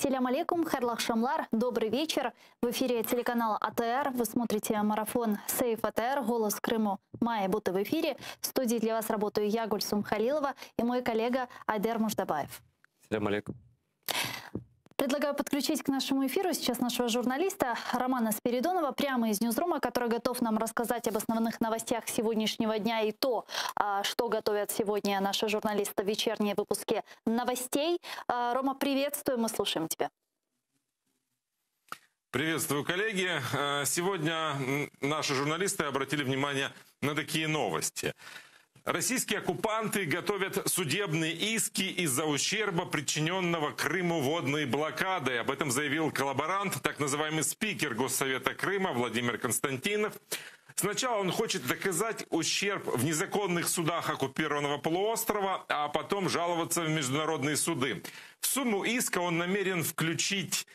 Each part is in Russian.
Ассаляму алейкум, хайрлах шамлар, добрый вечер. В эфире телеканала АТР. Вы смотрите марафон Сейф АТР, голос Крыму. Майя Бута в эфире. В студии для вас работаю я, Гульсум Халилова, и мой коллега Айдер Муждабаев. Ассаляму алейкум. Предлагаю подключить к нашему эфиру сейчас нашего журналиста Романа Спиридонова прямо из Ньюзрума, который готов нам рассказать об основных новостях сегодняшнего дня и то, что готовят сегодня наши журналисты в вечерние выпуске новостей. Рома, приветствую, мы слушаем тебя. Приветствую, коллеги. Сегодня наши журналисты обратили внимание на такие новости. Российские оккупанты готовят судебные иски из-за ущерба, причиненного Крыму водной блокадой. Об этом заявил коллаборант, так называемый спикер Госсовета Крыма Владимир Константинов. Сначала он хочет доказать ущерб в незаконных судах оккупированного полуострова, а потом жаловаться в международные суды. В сумму иска он намерен включить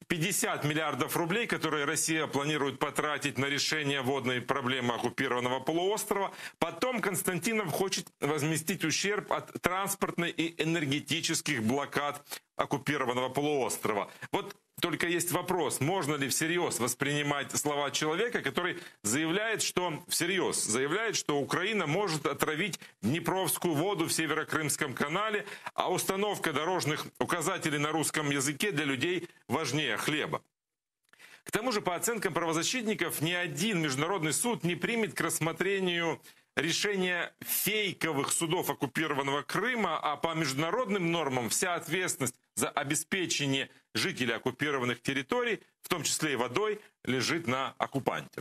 50 миллиардов рублей, которые Россия планирует потратить на решение водной проблемы оккупированного полуострова. Потом Константинов хочет возместить ущерб от транспортной и энергетических блокад оккупированного полуострова. Вот только есть вопрос, можно ли всерьез воспринимать слова человека, который заявляет, что Украина может отравить Днепровскую воду в Северокрымском канале, а установка дорожных указателей на русском языке для людей важнее хлеба. К тому же, по оценкам правозащитников, ни один международный суд не примет к рассмотрению решения фейковых судов оккупированного Крыма, а по международным нормам вся ответственность за обеспечение жителей оккупированных территорий, в том числе и водой, лежит на оккупанте.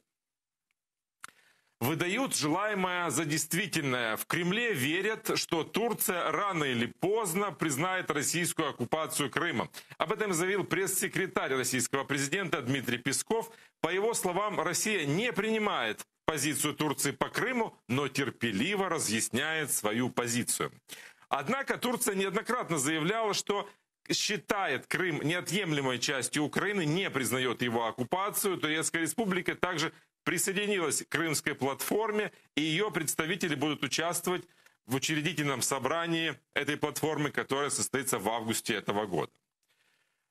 Выдают желаемое за действительное. В Кремле верят, что Турция рано или поздно признает российскую оккупацию Крыма. Об этом заявил пресс-секретарь российского президента Дмитрий Песков. По его словам, Россия не принимает позицию Турции по Крыму, но терпеливо разъясняет свою позицию. Однако Турция неоднократно заявляла, что считает Крым неотъемлемой частью Украины, не признает его оккупацию. Турецкая республика также присоединилась к Крымской платформе, и ее представители будут участвовать в учредительном собрании этой платформы, которое состоится в августе этого года.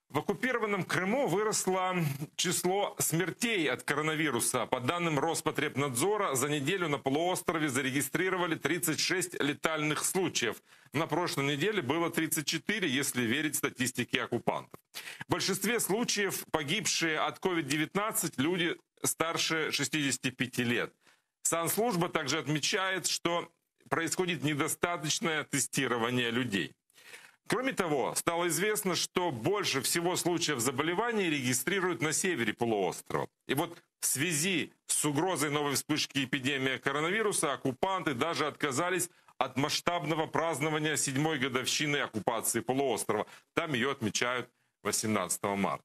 В оккупированном Крыму выросло число смертей от коронавируса. По данным Роспотребнадзора, за неделю на полуострове зарегистрировали 36 летальных случаев. На прошлой неделе было 34, если верить статистике оккупантов. В большинстве случаев погибшие от COVID-19 люди старше 65 лет. Санслужба также отмечает, что происходит недостаточное тестирование людей. Кроме того, стало известно, что больше всего случаев заболеваний регистрируют на севере полуострова. И вот в связи с угрозой новой вспышки эпидемии коронавируса оккупанты даже отказались от масштабного празднования 7-й годовщины оккупации полуострова. Там ее отмечают 18 марта.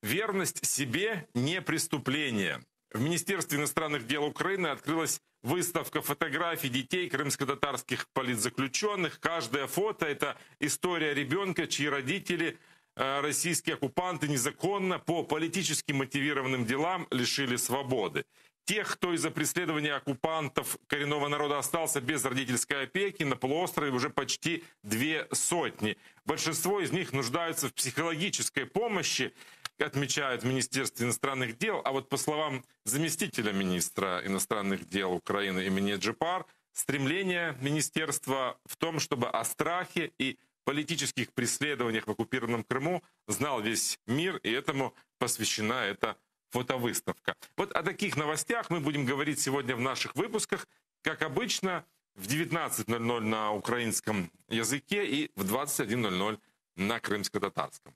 Верность себе не преступление. В Министерстве иностранных дел Украины открылась выставка фотографий детей крымско-татарских политзаключенных. Каждое фото – это история ребенка, чьи родители, российские оккупанты, незаконно по политически мотивированным делам лишили свободы. Тех, кто из-за преследования оккупантов коренного народа остался без родительской опеки, на полуострове уже почти 200. Большинство из них нуждаются в психологической помощи, отмечают в Министерстве иностранных дел. А вот по словам заместителя министра иностранных дел Украины имени Джипар, стремление министерства в том, чтобы о страхе и политических преследованиях в оккупированном Крыму знал весь мир, и этому посвящена эта фотовыставка. Вот о таких новостях мы будем говорить сегодня в наших выпусках, как обычно, в 19:00 на украинском языке и в 21:00 на крымско-татарском.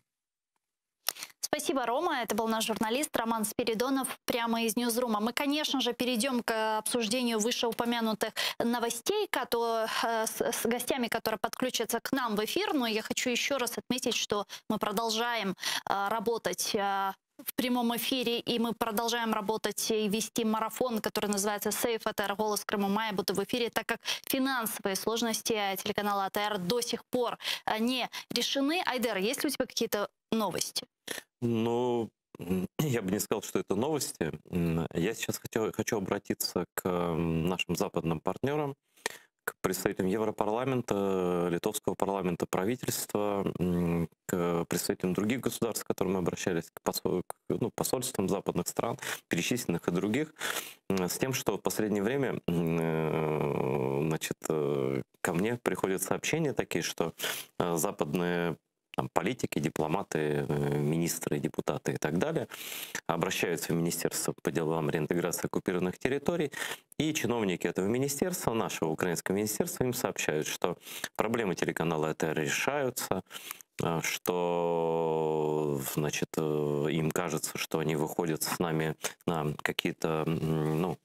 Спасибо, Рома. Это был наш журналист Роман Спиридонов прямо из Ньюзрума. Мы, конечно же, перейдем к обсуждению вышеупомянутых новостей с гостями, которые подключатся к нам в эфир. Но я хочу еще раз отметить, что мы продолжаем работать в прямом эфире, и мы продолжаем работать и вести марафон, который называется «Сейф АТР. Голос Крыма». Майя Бута в эфире, так как финансовые сложности телеканала АТР до сих пор не решены. Айдер, есть ли у тебя какие-то новости? Ну, я бы не сказал, что это новости. Я сейчас хочу обратиться к нашим западным партнерам, к представителям Европарламента, Литовского парламента, правительства, к представителям других государств, к которым мы обращались, к посольствам западных стран, перечисленных и других, с тем, что в последнее время значит, ко мне приходят сообщения такие, что западные политики, дипломаты, министры, депутаты и так далее обращаются в Министерство по делам реинтеграции оккупированных территорий, и чиновники этого министерства, нашего украинского министерства, им сообщают, что проблемы телеканала АТР решаются, что, значит, им кажется, что они выходят с нами на какие-то, ну,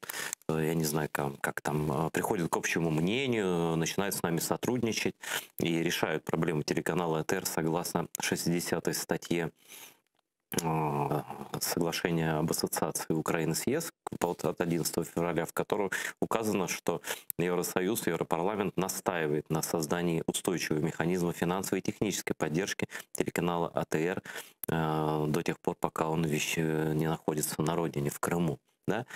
я не знаю, как там, приходят к общему мнению, начинают с нами сотрудничать и решают проблемы телеканала АТР согласно 60-й статье соглашения об ассоциации Украины с ЕС от 11 февраля, в котором указано, что Евросоюз, Европарламент настаивает на создании устойчивого механизма финансовой и технической поддержки телеканала АТР до тех пор, пока он не находится на родине, в Крыму. Да?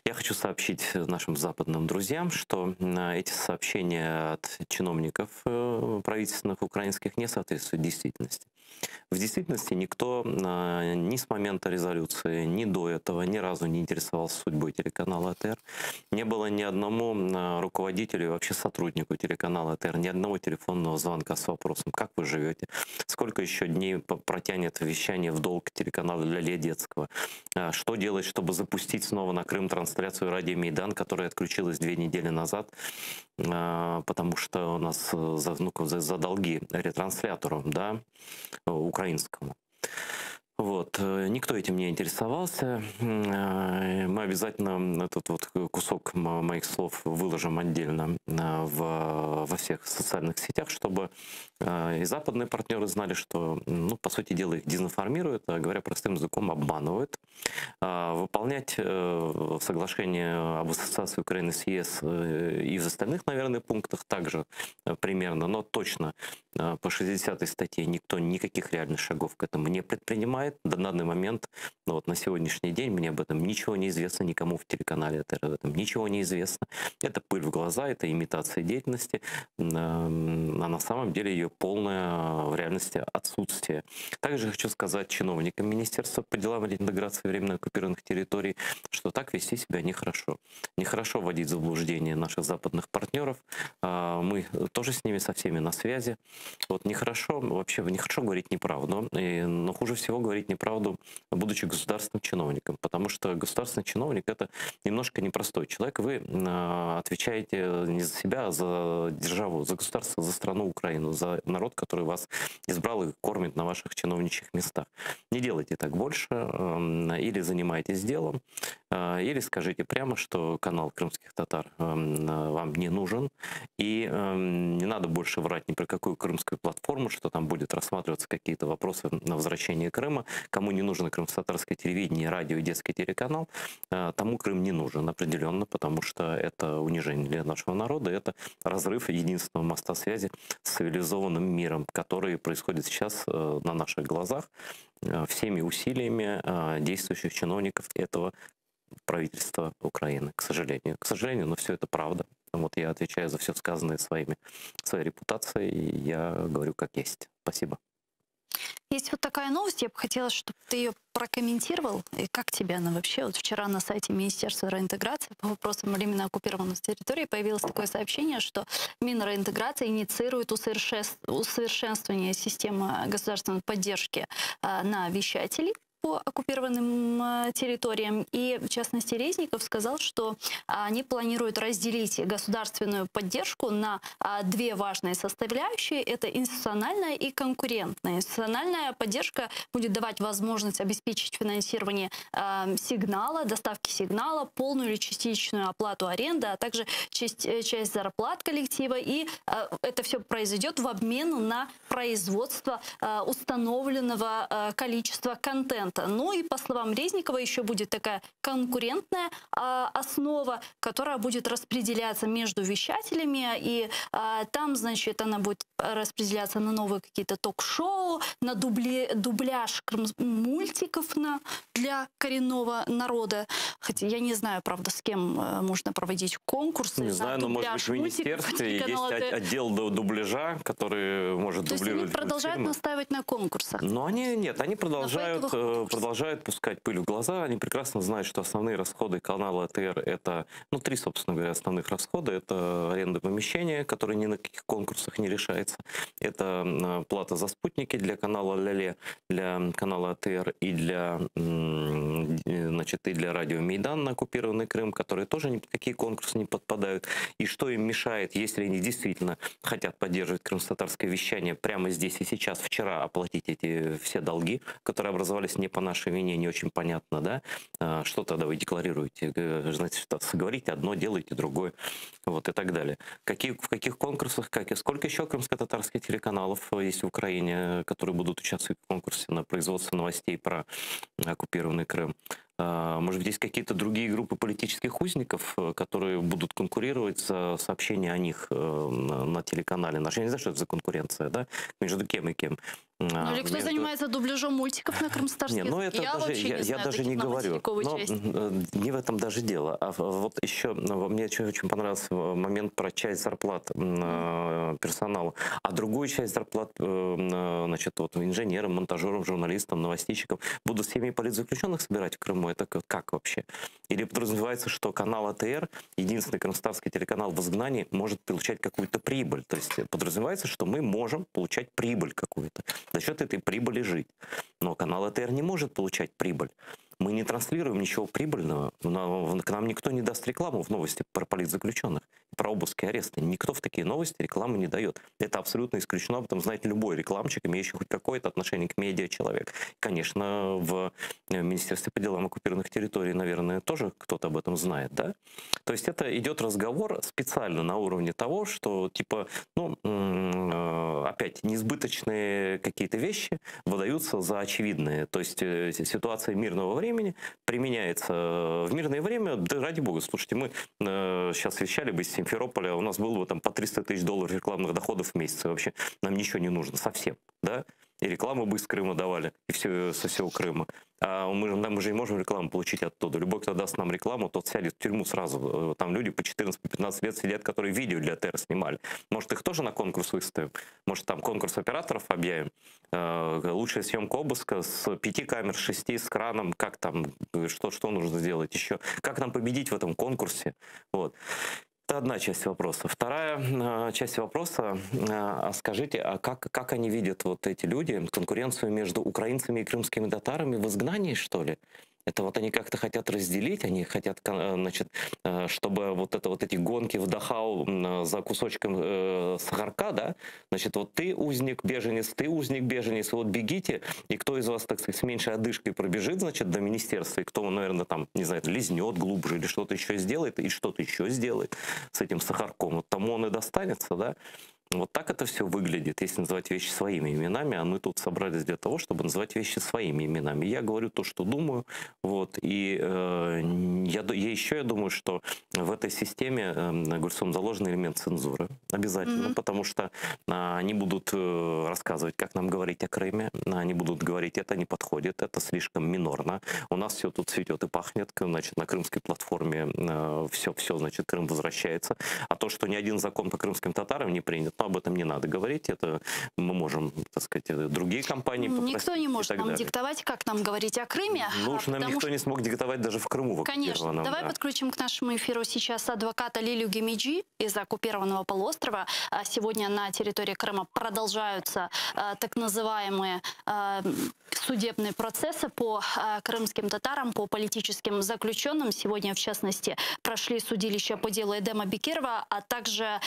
Я хочу сообщить нашим западным друзьям, что эти сообщения от чиновников правительственных украинских не соответствуют действительности. В действительности никто ни с момента резолюции, ни до этого ни разу не интересовался судьбой телеканала АТР. Не было ни одному руководителю, вообще сотруднику телеканала АТР, ни одного телефонного звонка с вопросом, как вы живете, сколько еще дней протянет вещание в долг телеканала для детского, что делать, чтобы запустить снова на Крым трансляцию радио Майдан, которая отключилась 2 недели назад, потому что у нас за долги ретранслятору, да, украинскому. Вот. Никто этим не интересовался. Мы обязательно этот вот кусок моих слов выложим отдельно во всех социальных сетях, чтобы и западные партнеры знали, что, ну, по сути дела, их дезинформируют, а, говоря простым языком, обманывают. Выполнять соглашение об ассоциации Украины с ЕС и в остальных, наверное, пунктах также примерно, но точно по 60-й статье никто никаких реальных шагов к этому не предпринимает. До данный момент, ну вот на сегодняшний день, мне об этом ничего не известно, никому в телеканале АТР об этом ничего не известно. Это пыль в глаза, это имитация деятельности, а на самом деле ее полное в реальности отсутствие. Также хочу сказать чиновникам Министерства по делам реинтеграции временно оккупированных территорий, что так вести себя нехорошо. Нехорошо вводить в заблуждение наших западных партнеров. Мы тоже с ними со всеми на связи. Вот нехорошо, вообще нехорошо говорить неправду, но хуже всего говорить неправду, будучи государственным чиновником, потому что государственный чиновник — это немножко непростой человек. Вы отвечаете не за себя, а за державу, за государство, за страну Украину, за народ, который вас избрал и кормит на ваших чиновничьих местах. Не делайте так больше, или занимайтесь делом, или скажите прямо, что канал крымских татар вам не нужен, и не надо больше врать ни про какую крымскую платформу, что там будет рассматриваться какие-то вопросы на возвращение Крыма. Кому не нужно крымско-татарское телевидение, радио и детский телеканал, тому Крым не нужен определенно, потому что это унижение для нашего народа, это разрыв единственного моста связи с цивилизованным миром, который происходит сейчас на наших глазах всеми усилиями действующих чиновников этого правительства Украины, к сожалению. К сожалению, но все это правда. Вот я отвечаю за все сказанное своей репутацией, и я говорю как есть. Спасибо. Есть вот такая новость, я бы хотела, чтобы ты ее прокомментировал. И как тебе она вообще? Вот вчера на сайте Министерства реинтеграции по вопросам временно оккупированных территорий появилось такое сообщение, что Минреинтеграция инициирует усовершенствование системы государственной поддержки на вещателей по оккупированным территориям. И, в частности, Резников сказал, что они планируют разделить государственную поддержку на 2 важные составляющие. Это институциональная и конкурентная. Институциональная поддержка будет давать возможность обеспечить финансирование сигнала, доставки сигнала, полную или частичную оплату аренды, а также часть зарплат коллектива. И это все произойдет в обмен на производство установленного количества контента. варианта. Но и по словам Резникова еще будет такая конкурентная основа, которая будет распределяться между вещателями. И там, значит, она будет распределяться на новые какие-то ток-шоу, на дубляж мультиков для коренного народа. Хотя я не знаю, правда, с кем можно проводить конкурсы. Не знаю, но может быть в министерстве есть отдел дубляжа, который может дублировать. Они продолжают настаивать на конкурсах. Но они продолжают пускать пыль в глаза. Они прекрасно знают, что основные расходы канала АТР — это, три, собственно говоря, основных расхода. Это аренда помещения, которая ни на каких конкурсах не решается. Это плата за спутники для канала Ляле, для канала АТР и для радио Мейдан на оккупированный Крым, которые тоже ни под какие конкурсы не подпадают. И что им мешает, если они действительно хотят поддерживать крымско-татарское вещание прямо здесь и сейчас, вчера оплатить эти все долги, которые образовались не по нашей вине, не очень понятно, да? Что тогда вы декларируете? Знаете, что говорите одно, делаете другое, вот и так далее. В каких конкурсах, сколько еще крымско-татарских телеканалов есть в Украине, которые будут участвовать в конкурсе на производство новостей про оккупированный Крым? Может быть, есть какие-то другие группы политических узников, которые будут конкурировать за сообщение о них на телеканале наш? Я не знаю, что это за конкуренция, да? Между кем и кем. Или кто занимается дубляжом мультиков на крымстатарском языке? Я даже не говорю. Но не в этом даже дело. А вот еще мне очень понравился момент про часть зарплат персонала. А другую часть зарплат, значит, вот инженерам, монтажерам, журналистам, новостищикам будут семьи политзаключенных собирать в Крыму? Это как вообще? Или подразумевается, что канал АТР, единственный крымско-татарский телеканал в изгнании, может получать какую-то прибыль? То есть подразумевается, что мы можем получать прибыль какую-то, за счет этой прибыли жить. Но канал АТР не может получать прибыль. Мы не транслируем ничего прибыльного. К нам никто не даст рекламу в новости про политзаключенных, про обыски и аресты. Никто в такие новости рекламы не дает. Это абсолютно исключено. Об этом знает любой рекламщик, имеющий хоть какое-то отношение к медиа человек. Конечно, в Министерстве по делам оккупированных территорий, наверное, тоже кто-то об этом знает, да? То есть это идет разговор специально на уровне того, что, типа, опять, несбыточные какие-то вещи выдаются за очевидные. То есть ситуация мирного времени применяется в мирное время. Да ради бога, слушайте, мы сейчас вещали бы из Симферополя, у нас было бы там по 300 тысяч долларов рекламных доходов в месяц. Вообще нам ничего не нужно, совсем, да? И рекламу бы из Крыма давали, и все, со всего Крыма. А мы же не можем рекламу получить оттуда. Любой, кто даст нам рекламу, тот сядет в тюрьму сразу. Там люди по 14-15 лет сидят, которые видео для ТР снимали. Может, их тоже на конкурс выставим? Может, там конкурс операторов объявим? Лучшая съемка обыска с 5 камер, 6 с краном. Как там, что нужно сделать еще? Как нам победить в этом конкурсе? Вот. Это одна часть вопроса. Вторая часть вопроса. Скажите, а как они видят, вот эти люди, конкуренцию между украинцами и крымскими татарами в изгнании, что ли? Это вот они как-то хотят разделить, они хотят, значит, чтобы вот эти гонки в Дахау за кусочком сахарка, да, значит, вот ты узник, беженец, вот бегите, и кто из вас, так сказать, с меньшей одышкой пробежит, значит, до министерства, и кто, наверное, там, не знаю, лизнет глубже или что-то еще сделает, и что-то еще сделает с этим сахарком, вот тому он и достанется, да. Вот так это все выглядит, если называть вещи своими именами, а мы тут собрались для того, чтобы называть вещи своими именами. Я говорю то, что думаю, вот, и я думаю, что в этой системе Гульсум заложен элемент цензуры обязательно, потому что они будут рассказывать, как нам говорить о Крыме, они будут говорить, это не подходит, это слишком минорно, у нас все тут цветет и пахнет, значит, на крымской платформе все, значит, Крым возвращается, а то, что ни один закон по крымским татарам не принят, но об этом не надо говорить, это мы можем, так сказать, другие компании попросить. Никто не может нам диктовать, как нам говорить о Крыме. Ну уж нам никто не смог диктовать даже в Крыму. Конечно. Давай подключим к нашему эфиру сейчас адвоката Лилию Гемиджи из оккупированного полуострова. Сегодня на территории Крыма продолжаются так называемые судебные процессы по крымским татарам, по политическим заключенным. Сегодня, в частности, прошли судилища по делу Эдема Бекирова, а также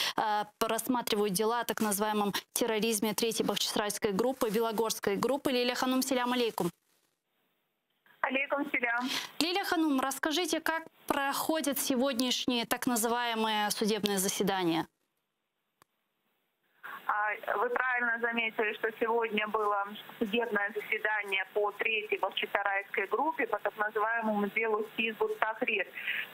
рассматривают дела о так называемом терроризме 3-й Бахчисарайской группы, Белогорской группы. Лилия Ханум, селям алейкум. Алейкум селям. Лилия Ханум, расскажите, как проходят сегодняшние так называемые судебные заседания? вы правильно заметили, что сегодня было судебное заседание по 3-й Бахчисарайской группе, по так называемому делу Хизбут-Тахрир.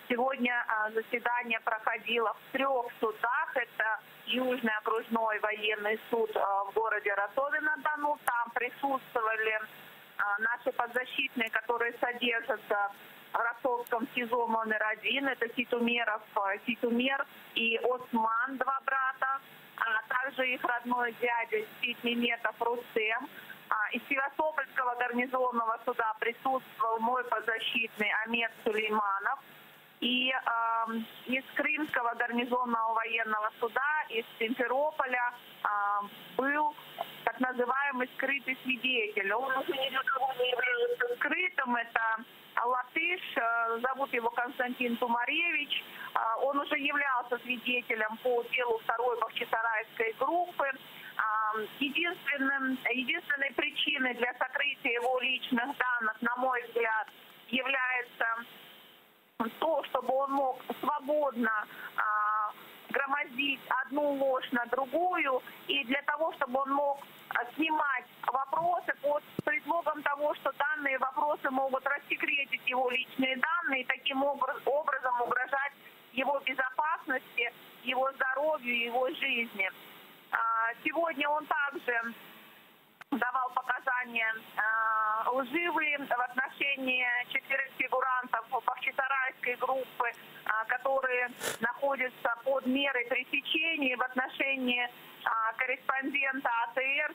Сегодня заседание проходило в 3 судах. Это Южный окружной военный суд в городе Ростове-на-Дону. Там присутствовали наши подзащитные, которые содержатся в ростовском СИЗО номер 1. Это Титумер и Осман, 2 брата. А также их родной дядя Ститмеметов Рустем. Из Севастопольского гарнизонного суда присутствовал мой подзащитный Амед Сулейманов. И из Крымского гарнизонного военного суда, из Симферополя был так называемый скрытый свидетель. Он уже ни для кого не является скрытым. Это латыш, зовут его Константин Тумаревич. Он уже являлся свидетелем по делу 2-й Бахчисарайской группы. Единственной причиной для сокрытия его личных данных, на мой взгляд, является то, чтобы он мог свободно громоздить одну ложь на другую, и для того, чтобы он мог снимать вопросы под предлогом того, что данные вопросы могут рассекретить его личные данные и таким образом угрожать его безопасности, его здоровью, его жизни. Сегодня он также давал показания лживые в отношении 4 фигурантов Бахчисарайской группы, которые находятся под мерой пресечения, в отношении корреспондента АТР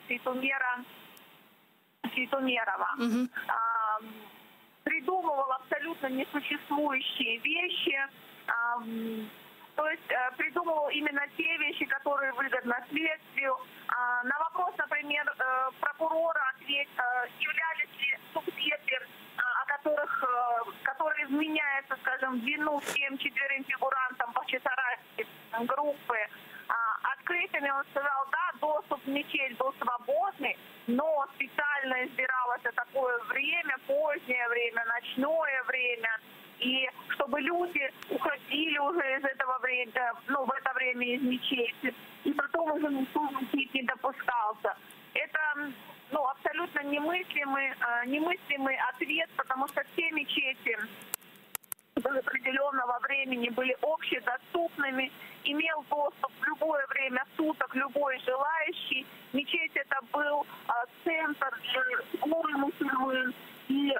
Титумерова. Придумывал абсолютно несуществующие вещи, то есть придумывал именно те вещи, которые выгодны следствию. На вопрос, например, прокурора являлись ли субъекты, которые вменяются, скажем, в вину всем 4 фигурантам Бахчисарайской группы, открытыми он сказал, да, доступ в мечеть был свободный, но специально избиралось такое время, позднее время, ночное время, и чтобы люди уходили уже из этого времени, в это время из мечети, и потом уже никто в мечеть не допускался. Это абсолютно немыслимый ответ, потому что все мечети до определенного времени были общедоступными, имел доступ в любое время суток любой желающий. Мечеть это был центр для мусульман. И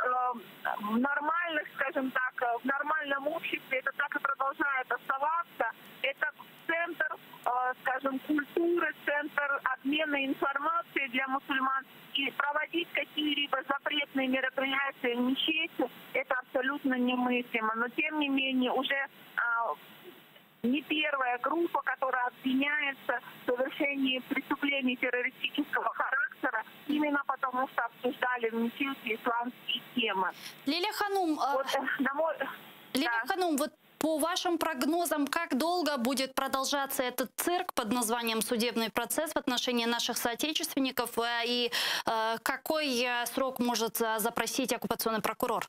в нормальных, скажем так, в нормальном обществе это так и продолжает оставаться. Это центр, скажем, культуры, центр обмена информацией для мусульман. И проводить какие-либо запретные мероприятия в мечети это абсолютно немыслимо. Но тем не менее уже не первая группа, которая обвиняется в совершении преступлений террористического характера, именно потому что обсуждали в мечети исламские темы. Лилия Ханум, Ханум, вот по вашим прогнозам, как долго будет продолжаться этот цирк под названием «Судебный процесс» в отношении наших соотечественников, и какой срок может запросить оккупационный прокурор?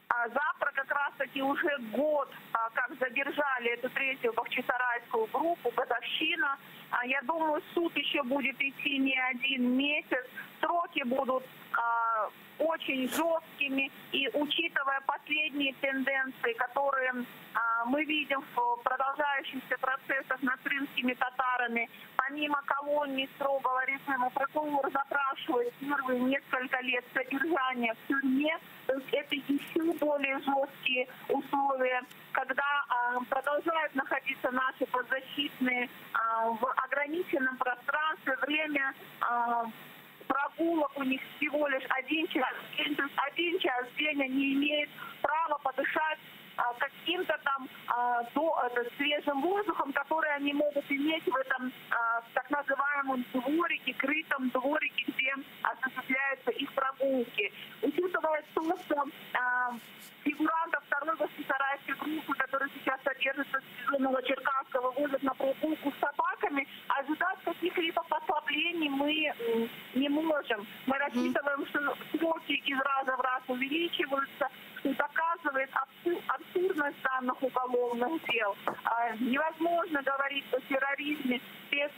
Завтра как раз-таки уже год, как задержали эту 3-ю Бахчисарайскую группу, годовщина. Я думаю, суд еще будет идти не 1 месяц. Сроки будут очень жесткими. И учитывая последние тенденции, которые мы видим в продолжающихся процессах над крымскими татарами, помимо колоний строгого режима, прокурор запрашивает первые несколько лет содержания в тюрьме. То есть это еще более жесткие условия, когда продолжают находиться наши подзащитные в ограниченном пространстве. Время прогулок у них всего лишь 1 час. 1 час в день они имеют право подышать каким-то там свежим воздухом, который они могут иметь в этом так называемом дворике, крытом дворике, где осуществляются их прогулки. Учитывая то, что фигурантов 2-й Бахчисарайской группы, которые сейчас содержатся в СИЗО Новочеркасска, вывозят на прогулку с собаками, ожидать каких-либо послаблений мы не можем. Мы рассчитываем, что сроки из раза в раз увеличиваются, что доказывает абсурдность данных уголовных дел. Невозможно говорить о терроризме без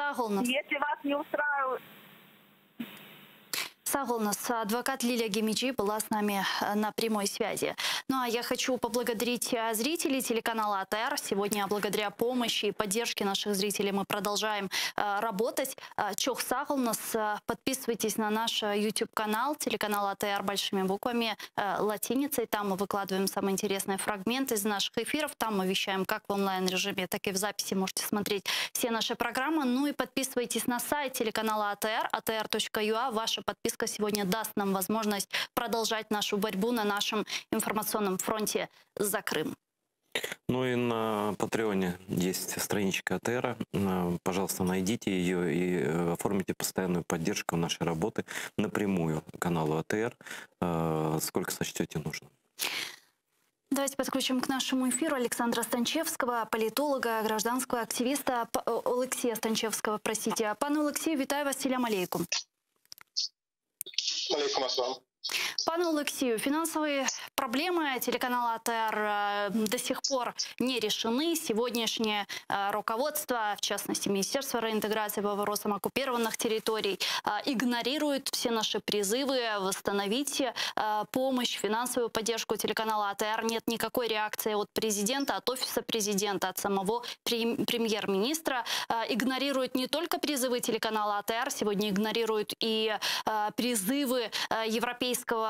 Сагулнас. Если вас не устраивает... Сагулнас, адвокат Лилия Гемиджи была с нами на прямой связи. Ну а я хочу поблагодарить зрителей телеканала АТР. Сегодня благодаря помощи и поддержке наших зрителей мы продолжаем работать. Чох Сагулнас, подписывайтесь на наш YouTube-канал, телеканал АТР большими буквами, латиницей. Там мы выкладываем самые интересные фрагменты из наших эфиров. Там мы вещаем как в онлайн-режиме, так и в записи. Можете смотреть все наши программы. Ну и подписывайтесь на сайт телеканала АТР, atr.ua. Ваша подписка сегодня даст нам возможность продолжать нашу борьбу на нашем информационном фронте за Крым. Ну и на Патреоне есть страничка АТР. Пожалуйста, найдите ее и оформите постоянную поддержку нашей работы напрямую каналу АТР, сколько сочтете нужным. Давайте подключим к нашему эфиру Александра Станчевского, политолога, гражданского активиста, Олексія Станчевского, простите. Пане Олексію, вітаю вас, селям алейкум. Алейкум ассалам. Пане Олексію, финансовые проблемы телеканала АТР до сих пор не решены. Сегодняшнее руководство, в частности Министерство реинтеграции по вопросам оккупированных территорий, игнорирует все наши призывы восстановить помощь, финансовую поддержку телеканала АТР. Нет никакой реакции от президента, от офиса президента, от самого премьер-министра. Игнорируют не только призывы телеканала АТР, сегодня игнорируют и призывы Европейского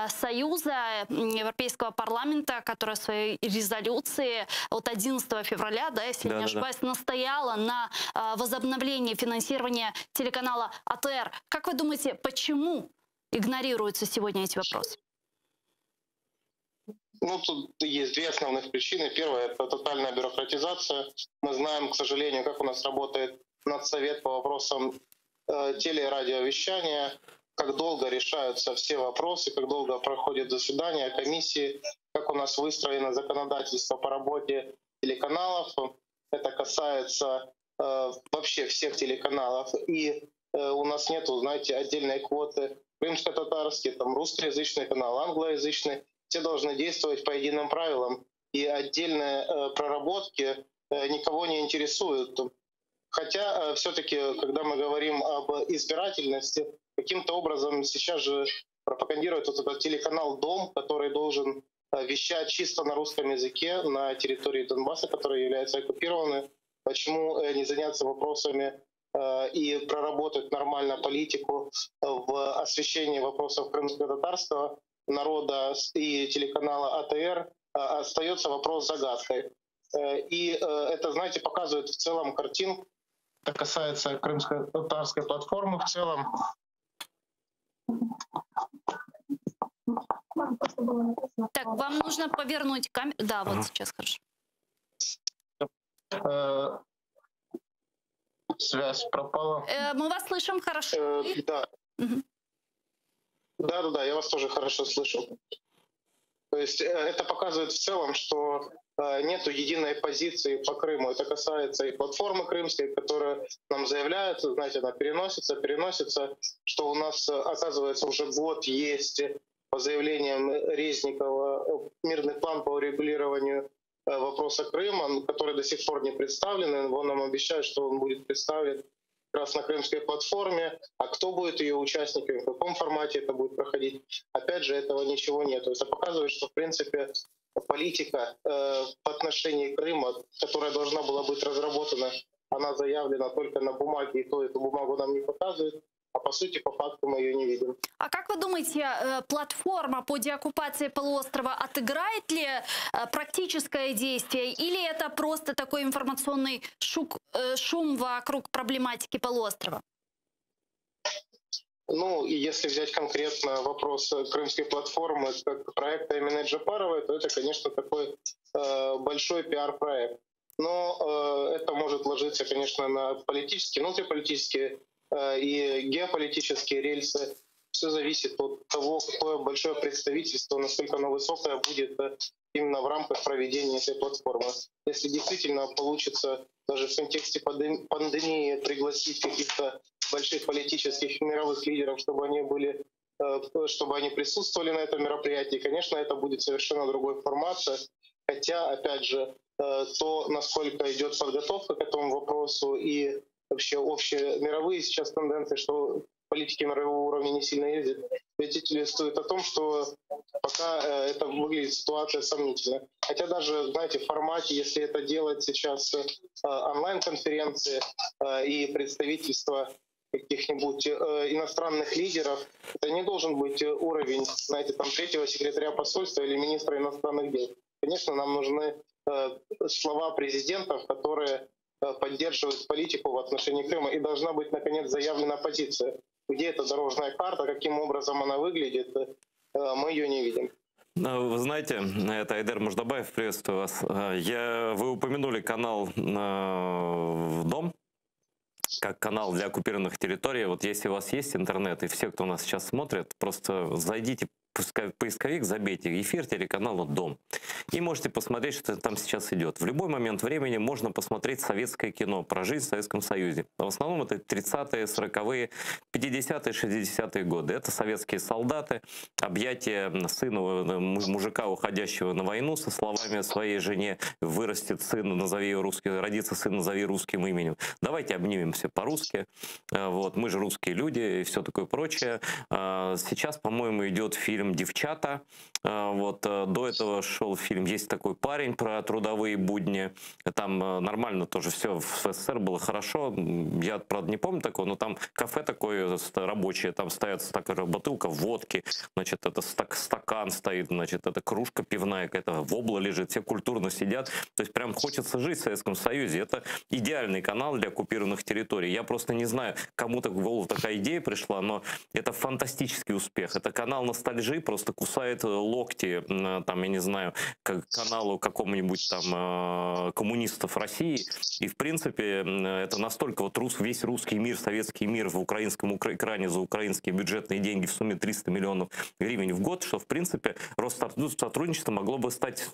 Союза, Европейского парламента, которая в своей резолюции от 11 февраля, да, если не ошибаюсь, настояла на возобновлении финансирования телеканала АТР. Как вы думаете, почему игнорируются сегодня эти вопросы? Ну, тут есть две основных причины. Первая — это тотальная бюрократизация. Мы знаем, к сожалению, как у нас работает Надсовет по вопросам теле- и радиовещания, как долго решаются все вопросы, как долго проходят заседания комиссии, как у нас выстроено законодательство по работе телеканалов. Это касается вообще всех телеканалов. И у нас нету, знаете, отдельной квоты. Крымско-татарский, там русскоязычный канал, англоязычный. Все должны действовать по единым правилам. И отдельные проработки никого не интересуют. Хотя все-таки, когда мы говорим об избирательности, каким-то образом сейчас же пропагандирует вот этот телеканал «Дом», который должен вещать чисто на русском языке на территории Донбасса, которая является оккупированной. Почему не заняться вопросами и проработать нормально политику в освещении вопросов крымско-татарского народа и телеканала АТР, остается вопрос загадкой. И это, знаете, показывает в целом картинку. Это касается крымско-татарской платформы в целом. Так, вам нужно повернуть камеру. Да, вот сейчас хорошо. Связь пропала. Мы вас слышим хорошо. Да. Да, я вас тоже хорошо слышу. То есть это показывает в целом, что нету единой позиции по Крыму. Это касается и платформы крымской, которая нам заявляет, знаете, она переносится, что у нас, оказывается, уже год есть по заявлениям Резникова мирный план по урегулированию вопроса Крыма, который до сих пор не представлен. Он нам обещает, что он будет представлен как раз на крымской платформе. А кто будет ее участниками, в каком формате это будет проходить? Опять же, этого ничего нет. Это показывает, что, в принципе, политика по отношению к Крыму, которая должна была быть разработана, она заявлена только на бумаге, и то эту бумагу нам не показывают. А по сути, по факту мы ее не видим. А как вы думаете, платформа по деоккупации полуострова отыграет ли практическое действие, или это просто такой информационный шум вокруг проблематики полуострова? Ну, и если взять конкретно вопрос крымской платформы как проекта имени Джапаровой, то это, конечно, такой большой пиар-проект. Но это может ложиться, конечно, на политические, внутриполитические и геополитические рельсы. Все зависит от того, какое большое представительство, насколько оно высокое будет именно в рамках проведения этой платформы. Если действительно получится даже в контексте пандемии пригласить каких-то больших политических мировых лидеров, чтобы они присутствовали на этом мероприятии, конечно, это будет совершенно другой формат. Хотя, опять же, то, насколько идет подготовка к этому вопросу и вообще общемировые сейчас тенденции, что политики мирового уровня не сильно ездят, свидетельствует о том, что пока это выглядит ситуация сомнительно. Хотя даже, знаете, в формате, если это делать сейчас онлайн-конференции и представительства каких-нибудь иностранных лидеров, это не должен быть уровень, знаете, там третьего секретаря посольства или министра иностранных дел. Конечно, нам нужны слова президентов, которые поддерживают политику в отношении Крыма, и должна быть, наконец, заявлена позиция. Где эта дорожная карта, каким образом она выглядит, мы ее не видим. Вы знаете, это Айдар Муждабаев, приветствую вас. Вы упомянули канал «Дом», как канал для оккупированных территорий. Вот если у вас есть интернет, и все, кто нас сейчас смотрит, просто зайдите в поисковик, забейте эфир телеканала «Дом». И можете посмотреть, что там сейчас идет. В любой момент времени можно посмотреть советское кино про жизнь в Советском Союзе. В основном это 30-е, 40-е, 50-е, 60-е годы. Это советские солдаты, объятия сына, мужика, уходящего на войну, со словами своей жене: вырастет сын, назови ее русским, родится сын, назови русским именем. Давайте обнимемся по-русски. Вот, мы же русские люди и все такое прочее. Сейчас, по-моему, идет фильм «Девчата». Вот, до этого шел фильм «Есть такой парень» про трудовые будни. Там нормально тоже все в СССР было хорошо. Я, правда, не помню такого, но там кафе такое рабочее, там стоят такая бутылка водки, значит, это стакан стоит, значит, это кружка пивная какая-то, вобла лежит, все культурно сидят. То есть прям хочется жить в Советском Союзе. Это идеальный канал для оккупированных территорий. Я просто не знаю, кому-то в голову такая идея пришла, но это фантастический успех. Это канал ностальжи, просто кусает локти, там, я не знаю, к каналу какому-нибудь там коммунистов России. И, в принципе, это настолько вот весь русский мир, советский мир в украинском экране за украинские бюджетные деньги в сумме 300 миллионов гривен в год, что, в принципе, Россотрудничество могло бы стать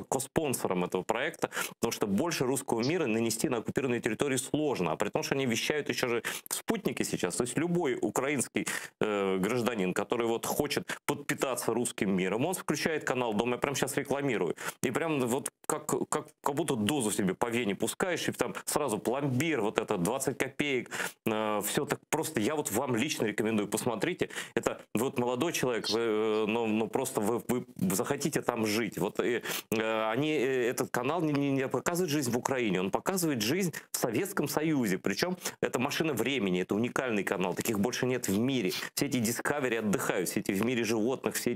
коспонсором этого проекта, потому что больше русского мира нанести на оккупированные территории сложно. А при том, что они вещают еще же в спутнике сейчас. То есть любой украинский гражданин, который вот хочет подпитаться русским миром, он включает канал «Дом», я прямо сейчас рекламирую, и прям вот как будто дозу себе по вене пускаешь, и там сразу пломбир, вот это 20 копеек, все так просто. Я вот вам лично рекомендую, посмотрите. Это вот молодой человек, просто вы захотите там жить. Вот этот канал не показывает жизнь в Украине, он показывает жизнь в Советском Союзе. Причем это машина времени, это уникальный канал, таких больше нет в мире. Все эти Discovery отдыхают, все эти в мире животных, все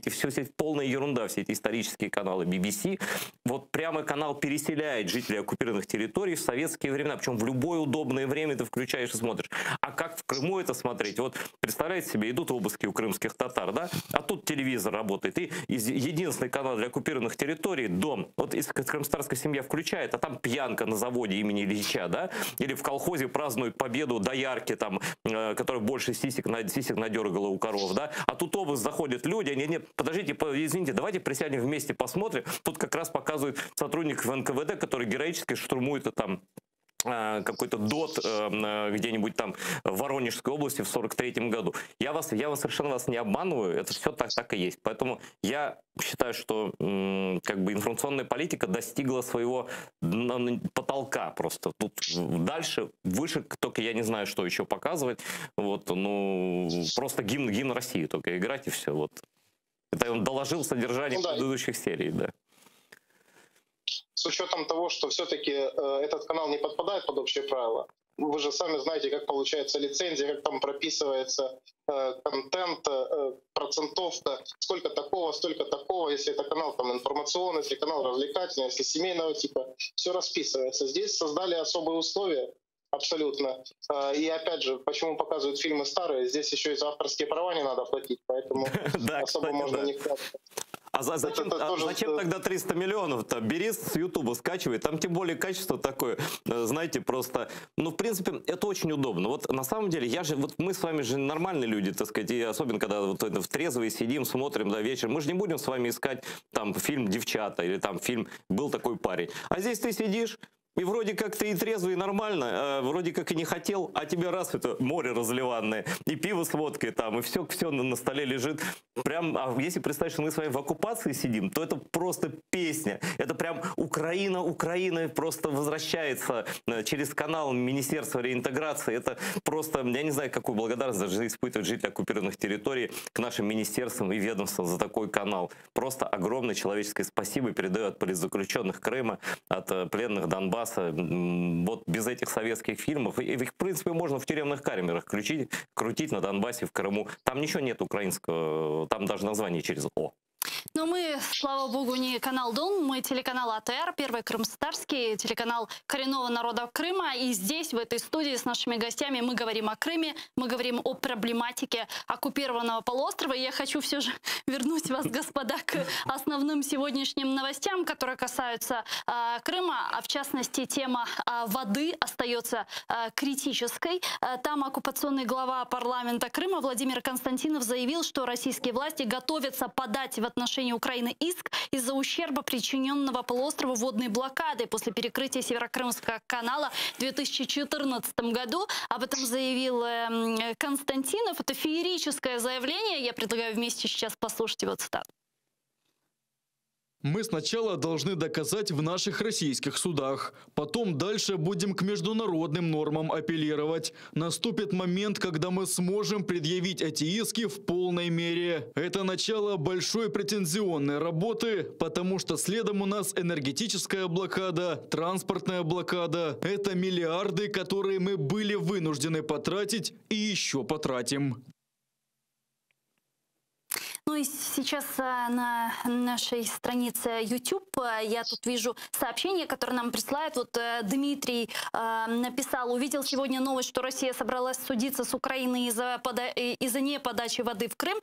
полная ерунда, все эти исторические каналы BBC. Вот прямо канал переселяет жителей оккупированных территорий в советские времена, причем в любое удобное время ты включаешь и смотришь. А как в Крыму это смотреть? Вот представляете себе, идут обыски у крымских татар, да? А тут телевизор работает, и единственный канал для оккупированных территорий — «Дом». Вот если крымстарская семья включает, а там пьянка на заводе имени Ильича, да? Или в колхозе празднуют победу доярки, там, которая больше сисек надергала у коров, да? А тут обыск, заходят люди, нет, подождите, извините, давайте присядем вместе, посмотрим. Тут как раз показывают сотрудников НКВД, который героически штурмует там какой-то ДОТ где-нибудь там в Воронежской области в 43-м году. Я совершенно вас не обманываю, это все так и есть. Поэтому я считаю, что как бы информационная политика достигла своего потолка просто. Тут дальше, выше, только я не знаю, что еще показывать. Вот, просто гимн России только играть, и все. Вот. Это он доложил содержание предыдущих серий, да. С учетом того, что все-таки этот канал не подпадает под общие правила, вы же сами знаете, как получается лицензия, как там прописывается контент, процентовка, сколько такого, если это канал там информационный, если канал развлекательный, если семейного типа, все расписывается. Здесь создали особые условия. Абсолютно. И опять же, почему показывают фильмы старые, здесь еще и за авторские права не надо платить, поэтому особо можно не вкладывать. А зачем тогда 300 миллионов-то? Бери с Ютуба, скачивай. Там тем более качество такое, знаете, просто... в принципе, это очень удобно. Вот на самом деле, мы с вами же нормальные люди, так сказать, и особенно, когда вот в трезвые сидим, смотрим до вечера. Мы же не будем с вами искать там фильм «Девчата» или там фильм «Был такой парень». А здесь ты сидишь, И вроде как ты и трезвый, и нормально, вроде как и не хотел, а тебе раз это море разливанное, и пиво с водкой там, и все на столе лежит. Прям, а если представить, что мы с вами в оккупации сидим, то это просто песня. Это прям Украина просто возвращается через канал Министерства реинтеграции. Это просто, я не знаю, какую благодарность даже испытывают жители оккупированных территорий к нашим министерствам и ведомствам за такой канал. Просто огромное человеческое спасибо передаю от политзаключенных Крыма, от пленных Донбасса. Вот без этих советских фильмов, и их, в принципе, можно в тюремных камерах крутить на Донбассе, в Крыму. Там ничего нет украинского, там даже название через «О». Но мы, слава богу, не канал Дон, мы телеканал АТР, первый крымстарский, телеканал коренного народа Крыма. И здесь, в этой студии с нашими гостями, мы говорим о Крыме, мы говорим о проблематике оккупированного полуострова. И я хочу все же вернуть вас, господа, к основным сегодняшним новостям, которые касаются Крыма. А в частности, тема воды остается критической. Там оккупационный глава парламента Крыма Владимир Константинов заявил, что российские власти готовятся подать в отношении Украины иск из-за ущерба, причиненного полуострову водной блокадой после перекрытия Северокрымского канала в 2014 году. Об этом заявил Константинов. Это феерическое заявление. Я предлагаю вместе сейчас послушать его цитату. Мы сначала должны доказать в наших российских судах. Потом дальше будем к международным нормам апеллировать. Наступит момент, когда мы сможем предъявить эти иски в полной мере. Это начало большой претензионной работы, потому что следом у нас энергетическая блокада, транспортная блокада. Это миллиарды, которые мы были вынуждены потратить и еще потратим. Ну и сейчас на нашей странице YouTube я тут вижу сообщение, которое нам присылает. Вот Дмитрий написал: увидел сегодня новость, что Россия собралась судиться с Украиной из-за неподачи воды в Крым.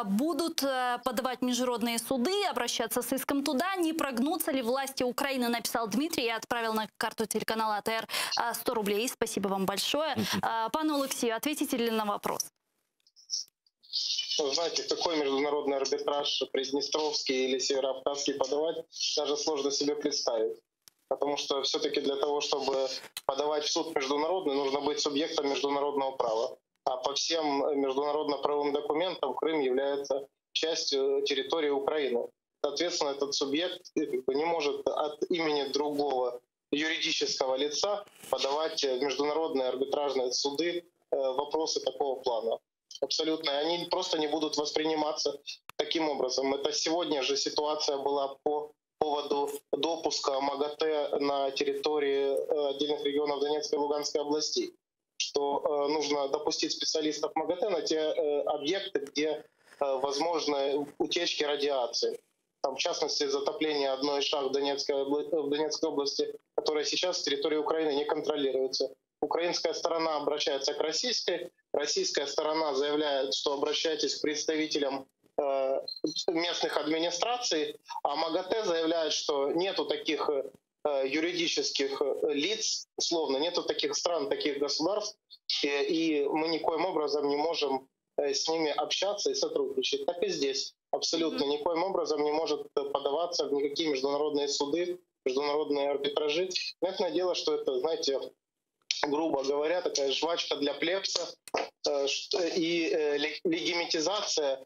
Будут подавать международные суды, обращаться с иском туда. Не прогнутся ли власти Украины, написал Дмитрий. Я отправил на карту телеканала АТР 100 рублей. Спасибо вам большое. Пане Олексію, ответите ли на вопрос? Вы знаете, какой международный арбитраж Приднестровский или Северокавказский подавать, даже сложно себе представить. Потому что все-таки для того, чтобы подавать в суд международный, нужно быть субъектом международного права. А по всем международно-правовым документам Крым является частью территории Украины. Соответственно, этот субъект не может от имени другого юридического лица подавать в международные арбитражные суды вопросы такого плана. Абсолютно. Они просто не будут восприниматься таким образом. Это сегодня же ситуация была по поводу допуска МАГАТЭ на территории отдельных регионов Донецкой и Луганской областей, что нужно допустить специалистов МАГАТЭ на те объекты, где возможны утечки радиации. Там, в частности, затопление одной из шахт в Донецкой области, которая сейчас с территории Украины не контролируется. Украинская сторона обращается к российская сторона заявляет, что обращайтесь к представителям местных администраций, а МАГАТЭ заявляет, что нету таких юридических лиц, условно, нету таких стран, таких государств, и мы никоим образом не можем с ними общаться и сотрудничать. Так и здесь абсолютно никоим образом не может подаваться в никакие международные суды, международные арбитражи. Понятное дело, что это, знаете, грубо говоря, такая жвачка для плебса и легитимизация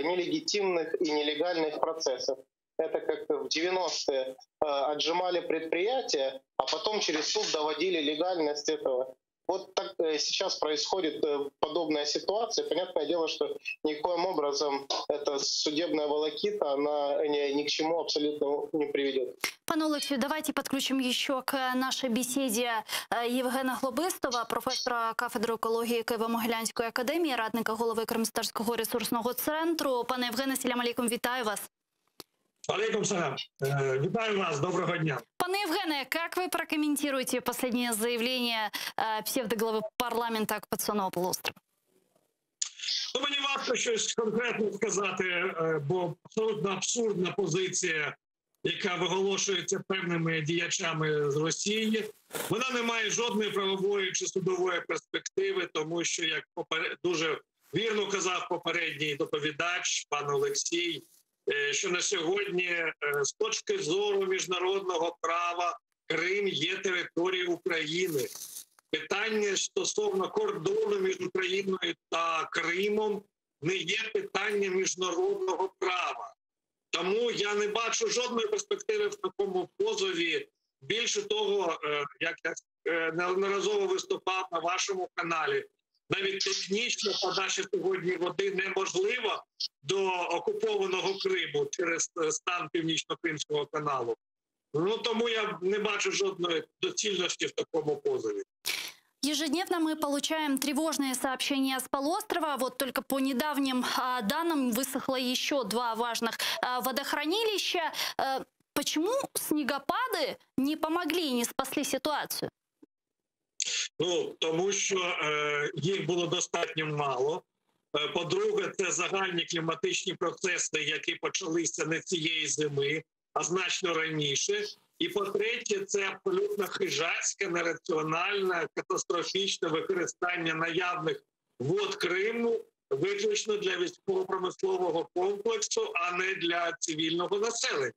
нелегитимных и нелегальных процессов. Это как в 90-е отжимали предприятия, а потом через суд доводили легальность этого. Вот так сейчас происходит подобная ситуация. Понятное дело, что никоим образом эта судебная волокита, она ни к чему абсолютно не приведет. Пане Олексію, давайте подключим еще к нашей беседе Євгена Глобистова, професора кафедри екології Києво-Могилянської академії, радника голови Кримстарського ресурсного центру. Пане Євгене, салям алейкум, вітаю вас. Алейкум салям. Витаю вас, доброго дня. Пане Евгене, как вы прокомментируете последнее заявление псевдоглавы парламента оккупационного полуострова? Ну, мені важко щось конкретно сказати, бо абсолютно абсурдна позиція, яка виголошується певними діячами з Росії. Вона не має жодної правової чи судової перспективи, тому що, як дуже вірно казав попередній доповідач, пан Олексій, що на сьогодні з точки зору міжнародного права Крим є територією України. Питання стосовно кордону між Україною та Кримом не є питанням міжнародного права. Тому я не бачу жодної перспективи в такому позові. Більше того, як я неодноразово виступав на вашому каналі, навіть технічно подача сьогодні води неможлива до окупованого Криму через стан Північно-Кримського каналу. Ну, тому я не бачу жодної доцільності в такому позові. Ежедневно мы получаем тревожные сообщения с полуострова. Вот только по недавним данным высохло еще 2 важных водохранилища. Почему снегопады не помогли и не спасли ситуацию? Ну, тому що їх було достатньо мало. По-друге, це загальні кліматичні процеси, які почалися не цієї зими, а значно раніше. І по-третє, це абсолютно хижацьке, нераціональне, катастрофічне використання наявних вод Криму виключно для військово-промислового комплексу, а не для цивільного населення.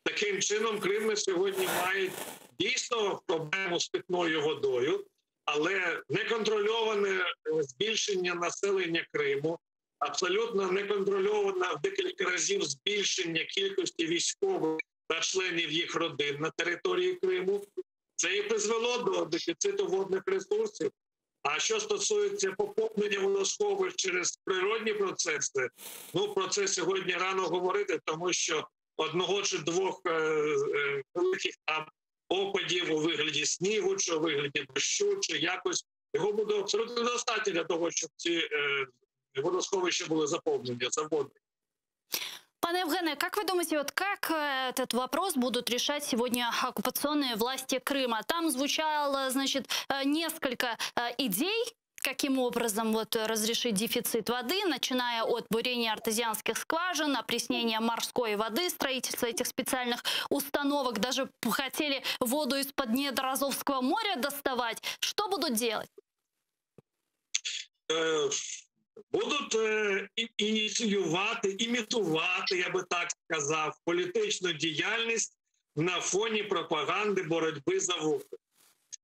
Таким чином, Крим на сьогодні має дійсно проблему з питною водою, але неконтрольоване збільшення населення Криму, абсолютно неконтрольоване в декілька разів збільшення кількості військових та членів їх родин на території Криму, це і призвело до дефіциту водних ресурсів. А що стосується поповнення водосховищ через природні процеси, ну про це сьогодні рано говорити, тому що 1 чи 2 великих там опадів у вигляді снігу, чи у вигляді дощу, чи якось його буде абсолютно достатньо для того, щоб ці водосховища були заповнені заводами. Пане Евгене, как вы думаете, вот как этот вопрос будут решать сегодня оккупационные власти Крыма? Там звучало, значит, несколько идей, каким образом вот разрешить дефицит воды, начиная от бурения артезианских скважин, опреснения морской воды, строительства этих специальных установок. Даже хотели воду из-под недр Азовского моря доставать. Что будут делать? Будуть ініціювати, імітувати, я би так сказав, політичну діяльність на фоні пропаганди боротьби за воду.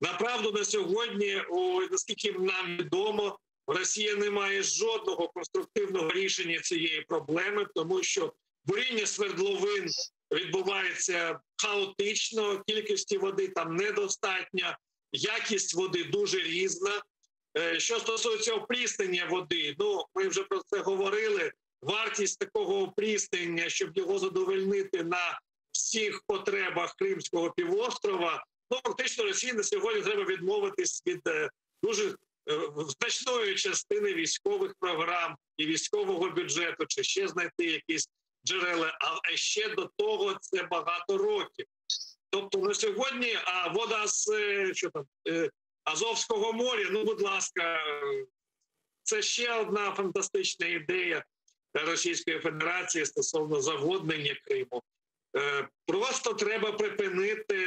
Направду на сьогодні, наскільки нам відомо, Росія не має жодного конструктивного рішення цієї проблеми, тому що буріння свердловин відбувається хаотично, кількості води там недостатньо, якість води дуже різна. Що стосується опріснення води, ну, ми вже про це говорили, вартість такого опріснення, щоб його задовольнити на всіх потребах Кримського півострова, ну, фактично Росії на сьогодні треба відмовитись від дуже значної частини військових програм і військового бюджету, чи ще знайти якісь джерела, а ще до того це багато років. Тобто на сьогодні, вода з Азовського моря, ну, будь ласка, це ще одна фантастична ідея Російської Федерації стосовно заводнення Криму. Просто треба припинити,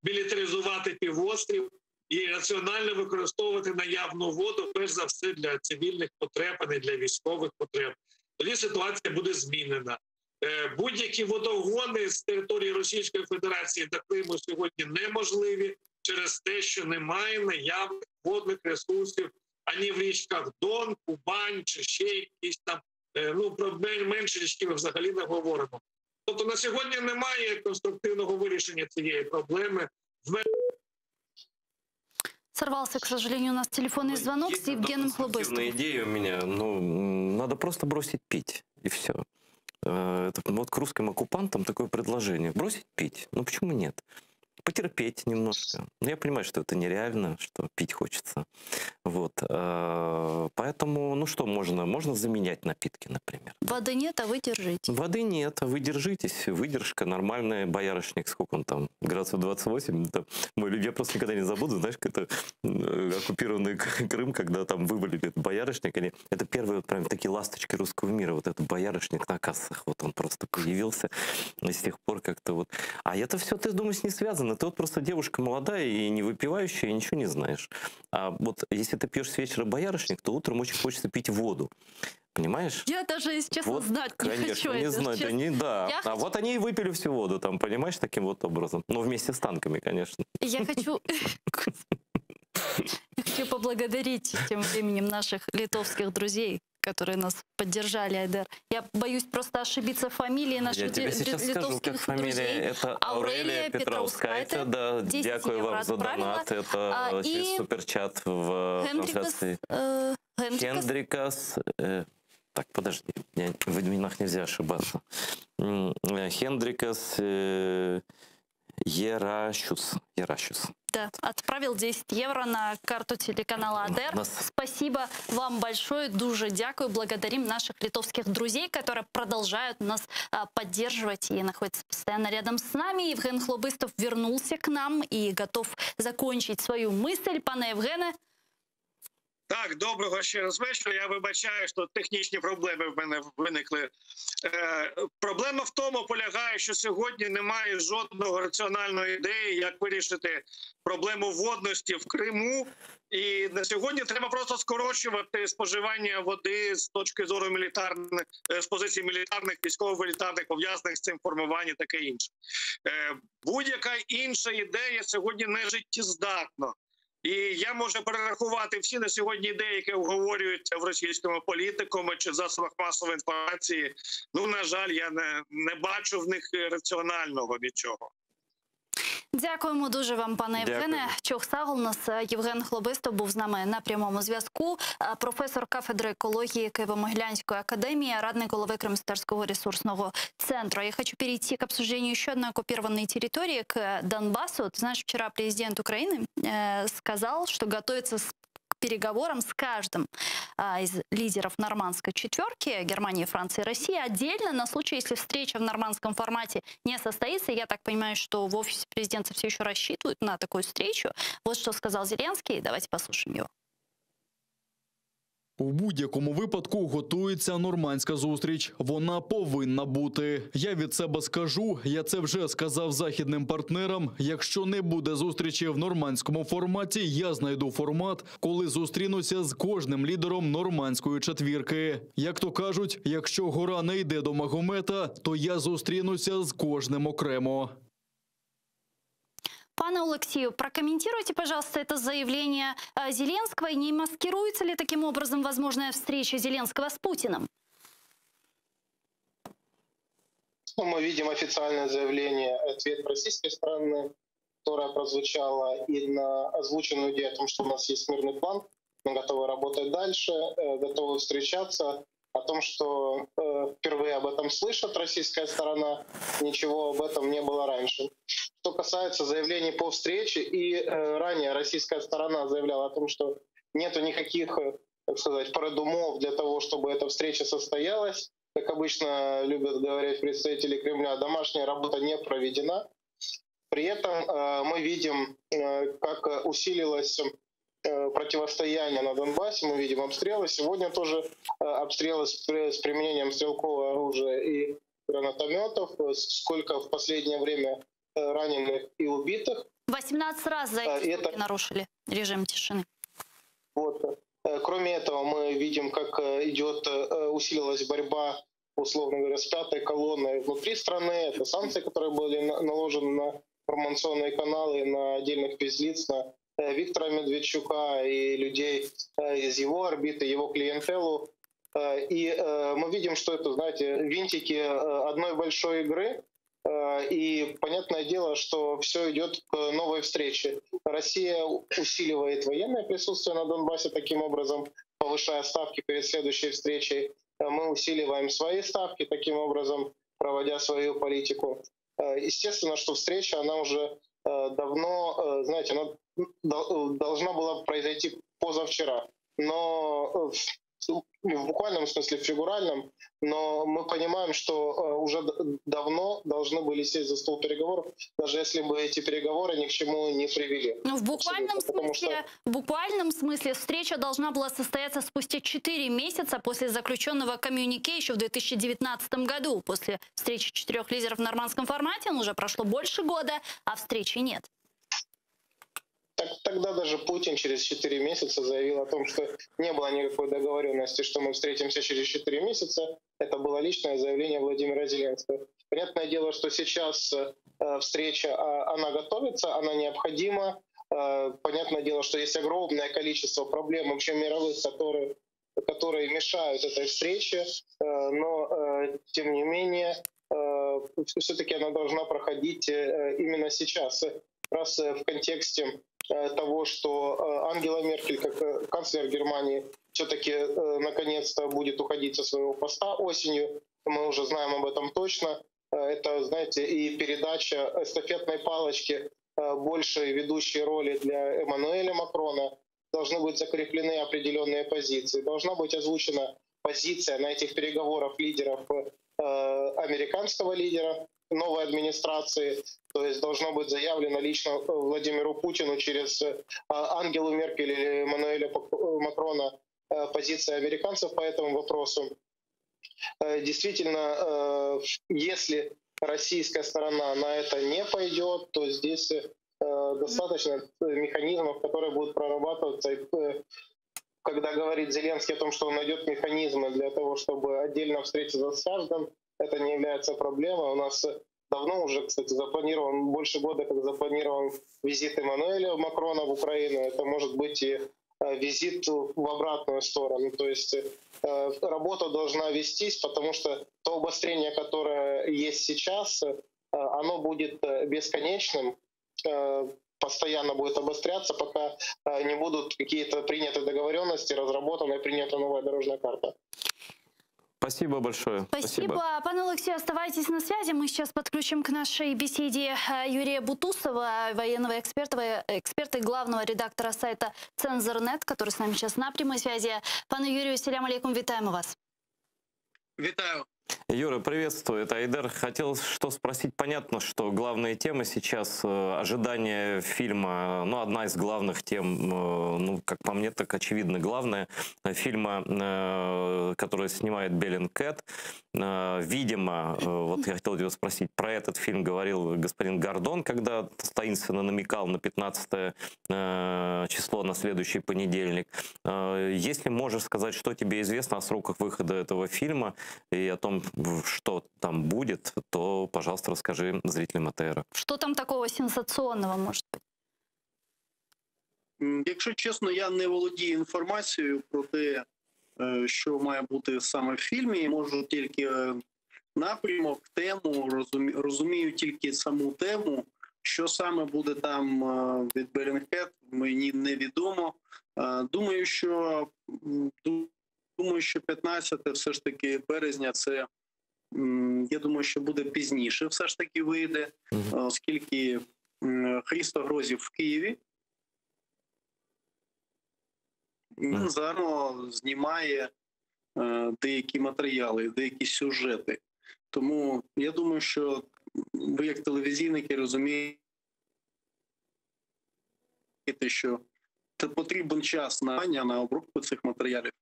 мілітаризувати півострів і раціонально використовувати наявну воду, перш за все, для цивільних потреб, а не для військових потреб. Тоді ситуація буде змінена. Будь-які водогони з території Російської Федерації до Криму сьогодні неможливі через те, що немає наявних водних ресурсів ані в річках Дон, Кубань чи ще якісь там, ну, про менші річки ми взагалі не говоримо. Тобто на сьогодні немає конструктивного вирішення цієї проблеми. Сорвался, к сожалению, у нас телефонный звонок с Евгеном Хлобыстовым. Идея у меня, ну, надо просто бросить пить, и все. Вот к русским оккупантам такое предложение. Бросить пить? Ну, почему нет? Потерпеть немножко. Я понимаю, что это нереально, что пить хочется. Вот. Поэтому, ну что можно? Можно заменять напитки, например. Воды нет, а вы держите. Воды нет, а вы держитесь. Выдержка нормальная. Боярышник, сколько он там? Градусов 28. Это, я просто никогда не забуду, знаешь, это оккупированный Крым, когда там вывалили этот боярышник. Это первые вот прям такие ласточки русского мира. Вот этот боярышник на кассах. Вот он просто появился. И с тех пор как-то вот... А это все, ты думаешь, не связано. Ирина, ты вот просто девушка молодая и не выпивающая, и ничего не знаешь. А вот если ты пьешь с вечера боярышник, то утром очень хочется пить воду. Понимаешь? Я даже, если честно, Вот, знать не конечно, хочу. не это, знать, честно. они, да. Я А вот они и выпили всю воду, там, понимаешь, таким вот образом. Ну, вместе с танками, конечно. Я хочу... Я хочу поблагодарить тем временем наших литовских друзей, которые нас поддержали, Айдар. Я боюсь просто ошибиться в фамилии наших Я тебе сейчас скажу, как фамилия. друзей. Это Аурелия Петровская. Да, 10 дякую евро вам за отправила. донат. Это через И суперчат в трансляции. Хендрикас. Так, подожди, в именах нельзя ошибаться. Хендрикас Еращус. Да, отправил 10 евро на карту телеканала АДР. Спасибо вам большое, дуже дякую. Благодарим наших литовских друзей, которые продолжают нас поддерживать и находятся постоянно рядом с нами. Евген Хлобыстов вернулся к нам и готов закончить свою мысль. Пане Евгене. Так, доброго ще раз вечора. Я вибачаю, що технічні проблеми в мене виникли. Проблема в тому полягає, що сьогодні немає жодного раціональної ідеї, як вирішити проблему водності в Криму. І на сьогодні треба просто скорочувати споживання води з точки зору мілітарних, з позиції мілітарних, військово-мілітарних, пов'язаних з цим формуванням, таке інше. Будь-яка інша ідея сьогодні не життєздатна. І я можу перерахувати всі на сьогодні ідеї, які обговорюються в російському політикумі чи засобах масової інформації. Ну, на жаль, я не бачу в них раціонального нічого. Дякуємо дуже вам, пане Євгене. Чохсагл, у нас Євген Хлобистов був з нами на прямому зв'язку. Професор кафедри екології Києво-Могилянської академії, радник голови Крымско-Татарского ресурсного центра. Я хочу перейти к обсуждению еще одной оккупированной территории, к Донбассу. Ты знаешь, вчера президент Украины сказал, что готовится к переговорам с каждым из лидеров нормандской четверки Германии, Франции и России отдельно на случай, если встреча в нормандском формате не состоится. Я так понимаю, что в офисе президента все еще рассчитывают на такую встречу. Вот что сказал Зеленский. Давайте послушаем его. У будь-якому випадку готується нормандська зустріч. Вона повинна бути. Я від себе скажу, я це вже сказав західним партнерам. Якщо не буде зустрічі в нормандському форматі, я знайду формат, коли зустрінуся з кожним лідером нормандської четвірки. Як то кажуть, якщо гора не йде до Магомета, то я зустрінуся з кожним окремо. Пане Олексію, прокомментируйте, пожалуйста, это заявление Зеленского. И не маскируется ли таким образом возможная встреча Зеленского с Путиным? Ну, мы видим официальное заявление, ответ российской стороны, которое прозвучало, и на озвученную идею о том, что у нас есть мирный план, мы готовы работать дальше, готовы встречаться. О том, что впервые об этом слышит российская сторона, ничего об этом не было раньше. Что касается заявлений по встрече, и ранее российская сторона заявляла о том, что нету никаких, так сказать, продумов для того, чтобы эта встреча состоялась. Как обычно любят говорить представители Кремля, домашняя работа не проведена. При этом мы видим, как усилилась противостояние на Донбассе, мы видим обстрелы. Сегодня тоже обстрелы с применением стрелкового оружия и гранатометов. Сколько в последнее время раненых и убитых. 18 раз за эти сутки нарушили режим тишины. Вот. Кроме этого, мы видим, как усилилась борьба, условно говоря, с пятой колонной внутри страны. Это санкции, которые были наложены на информационные каналы, на отдельных физлиц, на Виктора Медведчука и людей из его орбиты, его клиентелу. И мы видим, что это, знаете, винтики одной большой игры. И понятное дело, что все идет к новой встрече. Россия усиливает военное присутствие на Донбассе таким образом, повышая ставки перед следующей встречей. Мы усиливаем свои ставки таким образом, проводя свою политику. Естественно, что встреча, она уже давно, знаете, она должна была произойти позавчера. Но в буквальном смысле, в фигуральном, но мы понимаем, что уже давно должны были сесть за стол переговоров, даже если бы эти переговоры ни к чему не привели. Ну, в буквальном смысле встреча должна была состояться спустя 4 месяца после заключенного коммюнике еще в 2019 году. После встречи 4 лидеров в нормандском формате уже прошло больше года, а встречи нет. Тогда даже Путин через 4 месяца заявил о том, что не было никакой договоренности, что мы встретимся через 4 месяца. Это было личное заявление Владимира Зеленского. Понятное дело, что сейчас встреча, она готовится, она необходима. Понятное дело, что есть огромное количество проблем, вообще мировых, которые мешают этой встрече, но тем не менее все-таки она должна проходить именно сейчас. Раз в контексте того, что Ангела Меркель, как канцлер Германии, все-таки наконец-то будет уходить со своего поста осенью. Мы уже знаем об этом точно. Это, знаете, и передача эстафетной палочки большей ведущей роли для Эммануэля Макрона. Должны быть закреплены определенные позиции. Должна быть озвучена позиция на этих переговорах лидеров, американского лидера, новой администрации, то есть должно быть заявлено лично Владимиру Путину через Ангелу Меркель или Эммануэля Макрона позиция американцев по этому вопросу. Действительно, если российская сторона на это не пойдет, то здесь достаточно механизмов, которые будут прорабатываться. Когда говорит Зеленский о том, что он найдет механизмы для того, чтобы отдельно встретиться с каждым, это не является проблемой. У нас давно уже, кстати, запланирован, больше года как запланирован визит Эммануэля Макрона в Украину. Это может быть и визит в обратную сторону. То есть работа должна вестись, потому что то обострение, которое есть сейчас, оно будет бесконечным, постоянно будет обостряться, пока не будут какие-то приняты договоренности, разработана и принята новая дорожная карта. Спасибо большое. Спасибо. Пане Олексію, оставайтесь на связи. Мы сейчас подключим к нашей беседе Юрия Бутусова, военного эксперта и главного редактора сайта Цензор.нет, который с нами сейчас на прямой связи. Пане Юрию, селям алейкум, витаем вас. Витаю. Юра, приветствую. Это Айдар. Хотел что спросить. Понятно, что главная тема сейчас ожидание фильма, ну, одна из главных тем, ну, как по мне, так очевидно, главная фильма, который снимает Bellingcat. Видимо, вот я хотел тебя спросить, про этот фильм говорил господин Гордон, когда таинственно намекал на 15 число, на следующий понедельник. Если можешь сказать, что тебе известно о сроках выхода этого фильма и о том, что там будет, то, пожалуйста, расскажи зрителям АТР. Что там такого сенсационного может быть? Якщо чесно, я не володію інформацією про те, що має бути саме в фільмі. Можу тільки напрямок, тему, розумію тільки саму тему. Що саме буде там від Bellingcat, мені невідомо. Думаю, що 15 все ж таки березня, це, я думаю, що буде пізніше все ж таки вийде, оскільки Христо Грозів в Києві. Він зараз знімає деякі матеріали, деякі сюжети. Тому я думаю, що ви як телевізійники розумієте, що потрібен час на обробку цих матеріалів.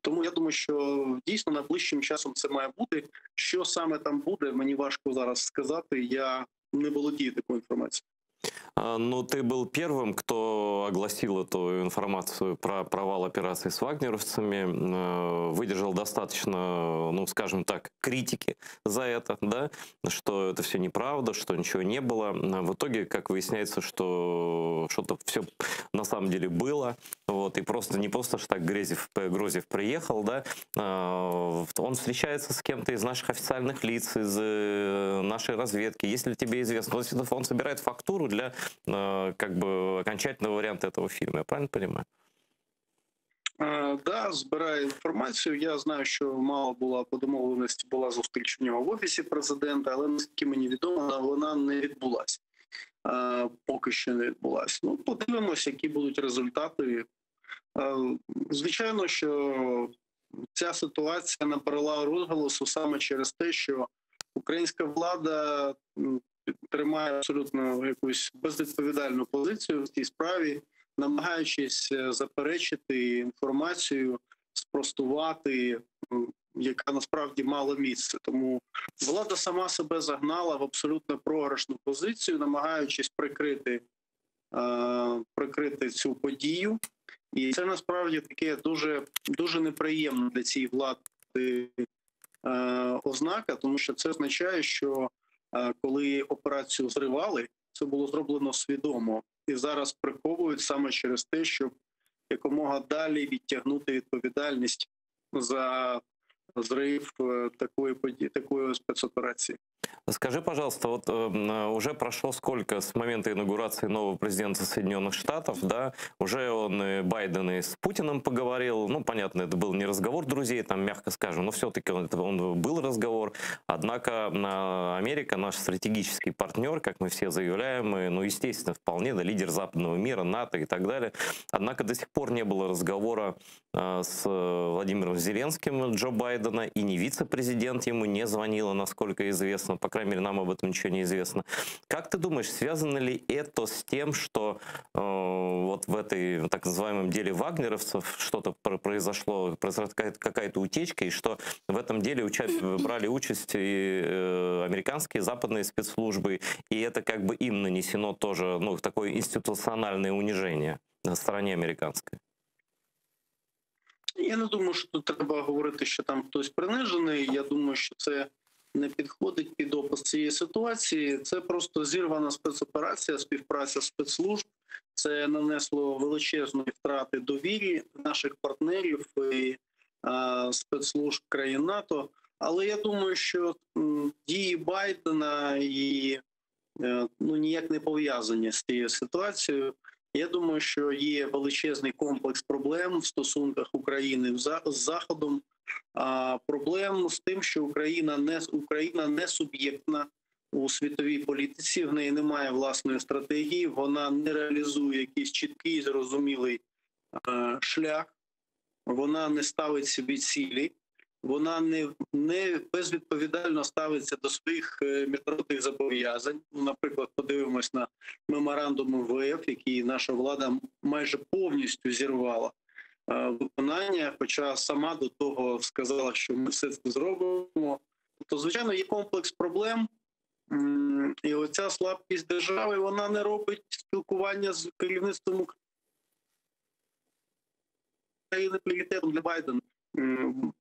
Тому я думаю, що дійсно найближчим часом це має бути. Що саме там буде, мені важко зараз сказати, я не володію такою інформацією. Ну, ты был первым, кто огласил эту информацию про провал операции с вагнеровцами, выдержал достаточно, ну, скажем так, критики за это, да, что это все неправда, что ничего не было. В итоге, как выясняется, что что-то все на самом деле было, вот, и просто не просто что так Грозев приехал, да, он встречается с кем-то из наших официальных лиц, из нашей разведки. Если тебе известно, он собирает фактуру для как бы окончательного варианта этого фильма. Я правильно понимаю? Да, збираю інформацію. Я знаю, що мало була по домовленості, була зустріч у нього в Офісі президента, але наскільки мені відомо, вона не відбулася. Поки що не відбулася. Ну, подивимося, які будуть результати. Звичайно, що ця ситуація набрала розголосу саме через те, що українська влада тримає абсолютно якусь безвідповідальну позицію в цій справі, намагаючись заперечити інформацію, спростувати, яка насправді мала місце. Тому влада сама себе загнала в абсолютно програшну позицію, намагаючись прикрити цю подію. І це насправді таке дуже неприємно для цієї влади ознака, тому що це означає, що коли операцію зривали, це було зроблено свідомо. І зараз приховують саме через те, щоб якомога далі відтягнути відповідальність за взрыв такой спецоперации. Скажи, пожалуйста, вот уже прошло сколько с момента инаугурации нового президента Соединенных Штатов, да? Уже Байден и с Путиным поговорил. Ну, понятно, это был не разговор друзей, там, мягко скажем, но все-таки он был разговор. Однако Америка, наш стратегический партнер, как мы все заявляем, ну, естественно, вполне, да, лидер западного мира, НАТО и так далее. Однако до сих пор не было разговора с Владимиром Зеленским, Джо Байдена, и ни вице-президент ему не звонила, насколько известно. По крайней мере, нам об этом ничего не известно. Как ты думаешь, связано ли это с тем, что вот в этой так называемом деле вагнеровцев что-то произошло, какая-то утечка, и что в этом деле брали участь и американские, западные спецслужбы, и это как бы им нанесено тоже, ну, такое институциональное унижение на стороне американской? Я не думаю, що тут треба говорити, що там хтось принижений. Я думаю, що це не підходить під опис цієї ситуації. Це просто зірвана спецоперація, співпраця спецслужб. Це нанесло величезні втрати довірі наших партнерів і спецслужб країн НАТО. Але я думаю, що дії Байдена ніяк не пов'язані з цією ситуацією. Я думаю, що є величезний комплекс проблем в стосунках України з Заходом. Проблем з тим, що Україна не суб'єктна у світовій політиці, в неї немає власної стратегії, вона не реалізує якийсь чіткий, зрозумілий шлях, вона не ставить собі цілі, вона не безвідповідально ставиться до своїх міжнародних зобов'язань. Наприклад, подивимось на меморандум МВФ, який наша влада майже повністю зірвала виконання, хоча сама до того сказала, що ми все це зробимо. То, звичайно, є комплекс проблем, і оця слабкість держави, вона не робить спілкування з керівництвом України пріоритетом для Байдена.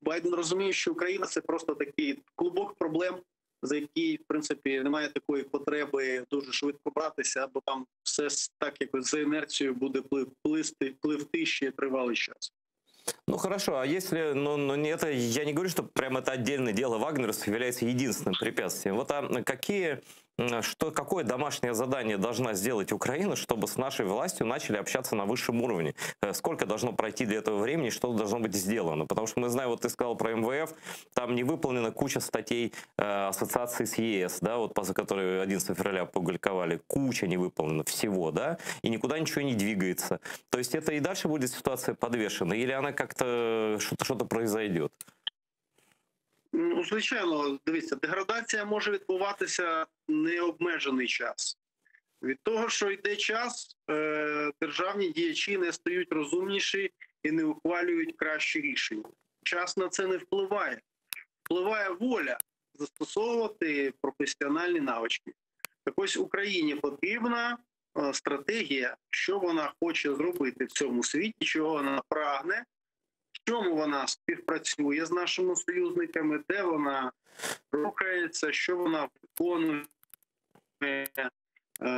Байден розуміє, що Україна – це просто такий клубок проблем, за який, в принципі, немає такої потреби дуже швидко братися, бо там все так якось за інерцією буде пливти ще тривалий час. Ну хорошо, а если, я не говорю, что прямо это отдельное дело вагнеровцев является единственным препятствием. Вот какое домашнее задание должна сделать Украина, чтобы с нашей властью начали общаться на высшем уровне? Сколько должно пройти для этого времени, что должно быть сделано? Потому что мы знаем, вот ты сказал про МВФ, там не выполнена куча статей ассоциации с ЕС, да, вот за которые 11 февраля опубликовали, куча не выполнена всего, да, и никуда ничего не двигается. То есть это и дальше будет ситуация подвешена, или она как-то, что-то произойдет? Ну, звичайно, дивіться, деградація може відбуватися необмежений час. Від того, що йде час, державні діячі не стають розумніші і не ухвалюють кращі рішення. Час на це не впливає. Впливає воля застосовувати професіональні навички. Так ось Україні потрібна стратегія, що вона хоче зробити в цьому світі, чого вона прагне, в чому вона співпрацює з нашими союзниками, де вона рухається, що вона виконує,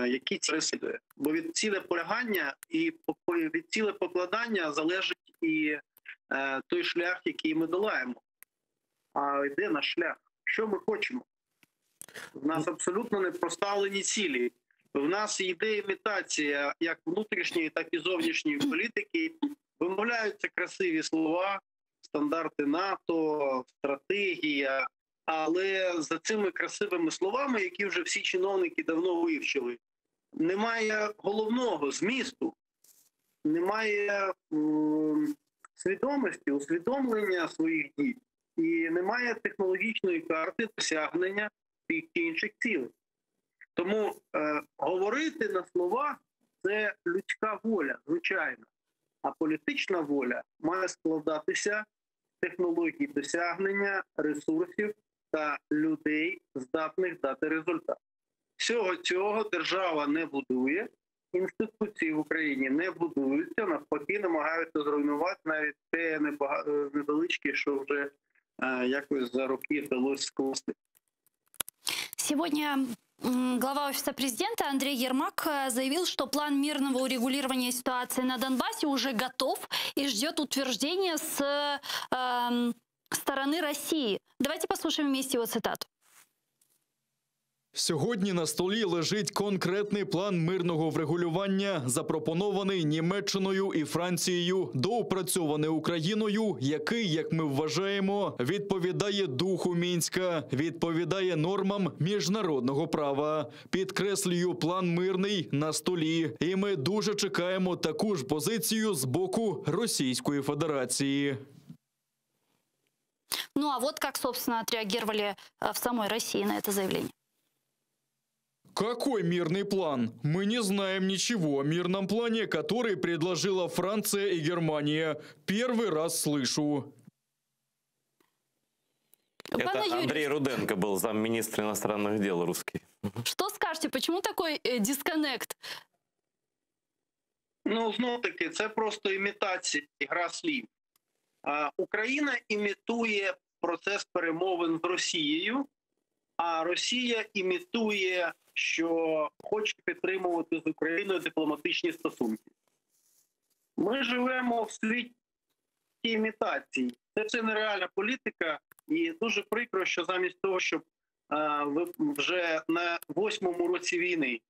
які цілі переслідує. Бо від цілеполягання і від цілепокладання залежить і той шлях, який ми долаємо. А де наш шлях? Що ми хочемо? В нас абсолютно не проставлені цілі. В нас йде імітація як внутрішньої, так і зовнішньої політики. Вимовляються красиві слова, стандарти НАТО, стратегія, але за цими красивими словами, які вже всі чиновники давно вивчили, немає головного змісту, немає свідомості, усвідомлення своїх дій і немає технологічної карти досягнення тих чи інших цілей. Тому говорити на словах – це людська воля, звичайно. А політична воля має складатися з технологій досягнення ресурсів та людей, здатних дати результат. Всього цього держава не будує, інституції в Україні не будуються, навпаки намагаються зруйнувати навіть те невеличке, що вже якось за роки вдалося скласти. Сегодня глава Офиса президента Андрей Ермак заявил, что план мирного урегулирования ситуации на Донбассе уже готов и ждет утверждения с стороны России. Давайте послушаем вместе его цитату. Сьогодні на столі лежить конкретний план мирного врегулювання, запропонований Німеччиною і Францією, доопрацьований Україною, який, як ми вважаємо, відповідає духу Мінська, відповідає нормам міжнародного права. Підкреслюю, план мирний на столі, і ми дуже чекаємо таку ж позицію з боку Російської Федерації. Ну а вот как, собственно, отреагировали в самой России на это заявление. Какой мирный план? Мы не знаем ничего о мирном плане, который предложила Франция и Германия. Первый раз слышу. Это Андрей Руденко был замминистра иностранных дел русский. Что скажете, почему такой дисконнект? Ну, знов-таки, це просто імітація, гра слів. Україна імітує процес перемовин з Росією, а Росія імітує, що хоче підтримувати з Україною дипломатичні стосунки. Ми живемо в світі імітацій. Це все нереальна політика, і дуже прикро, що замість того, щоб вже на 8-му році війни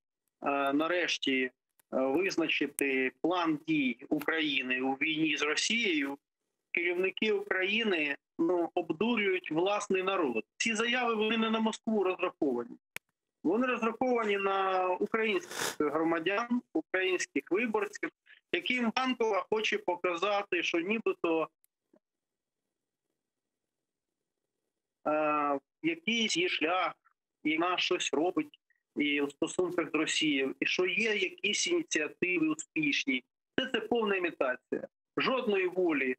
нарешті визначити план дій України у війні з Росією, керівники України обдурюють власний народ. Ці заяви, вони не на Москву розраховані. Вони розраховані на українських громадян, українських виборців, яким Банкова хоче показати, що нібито якийсь є шлях, і вона щось робить і у стосунках з Росією, і що є якісь ініціативи успішні. Це повна імітація. Жодної волі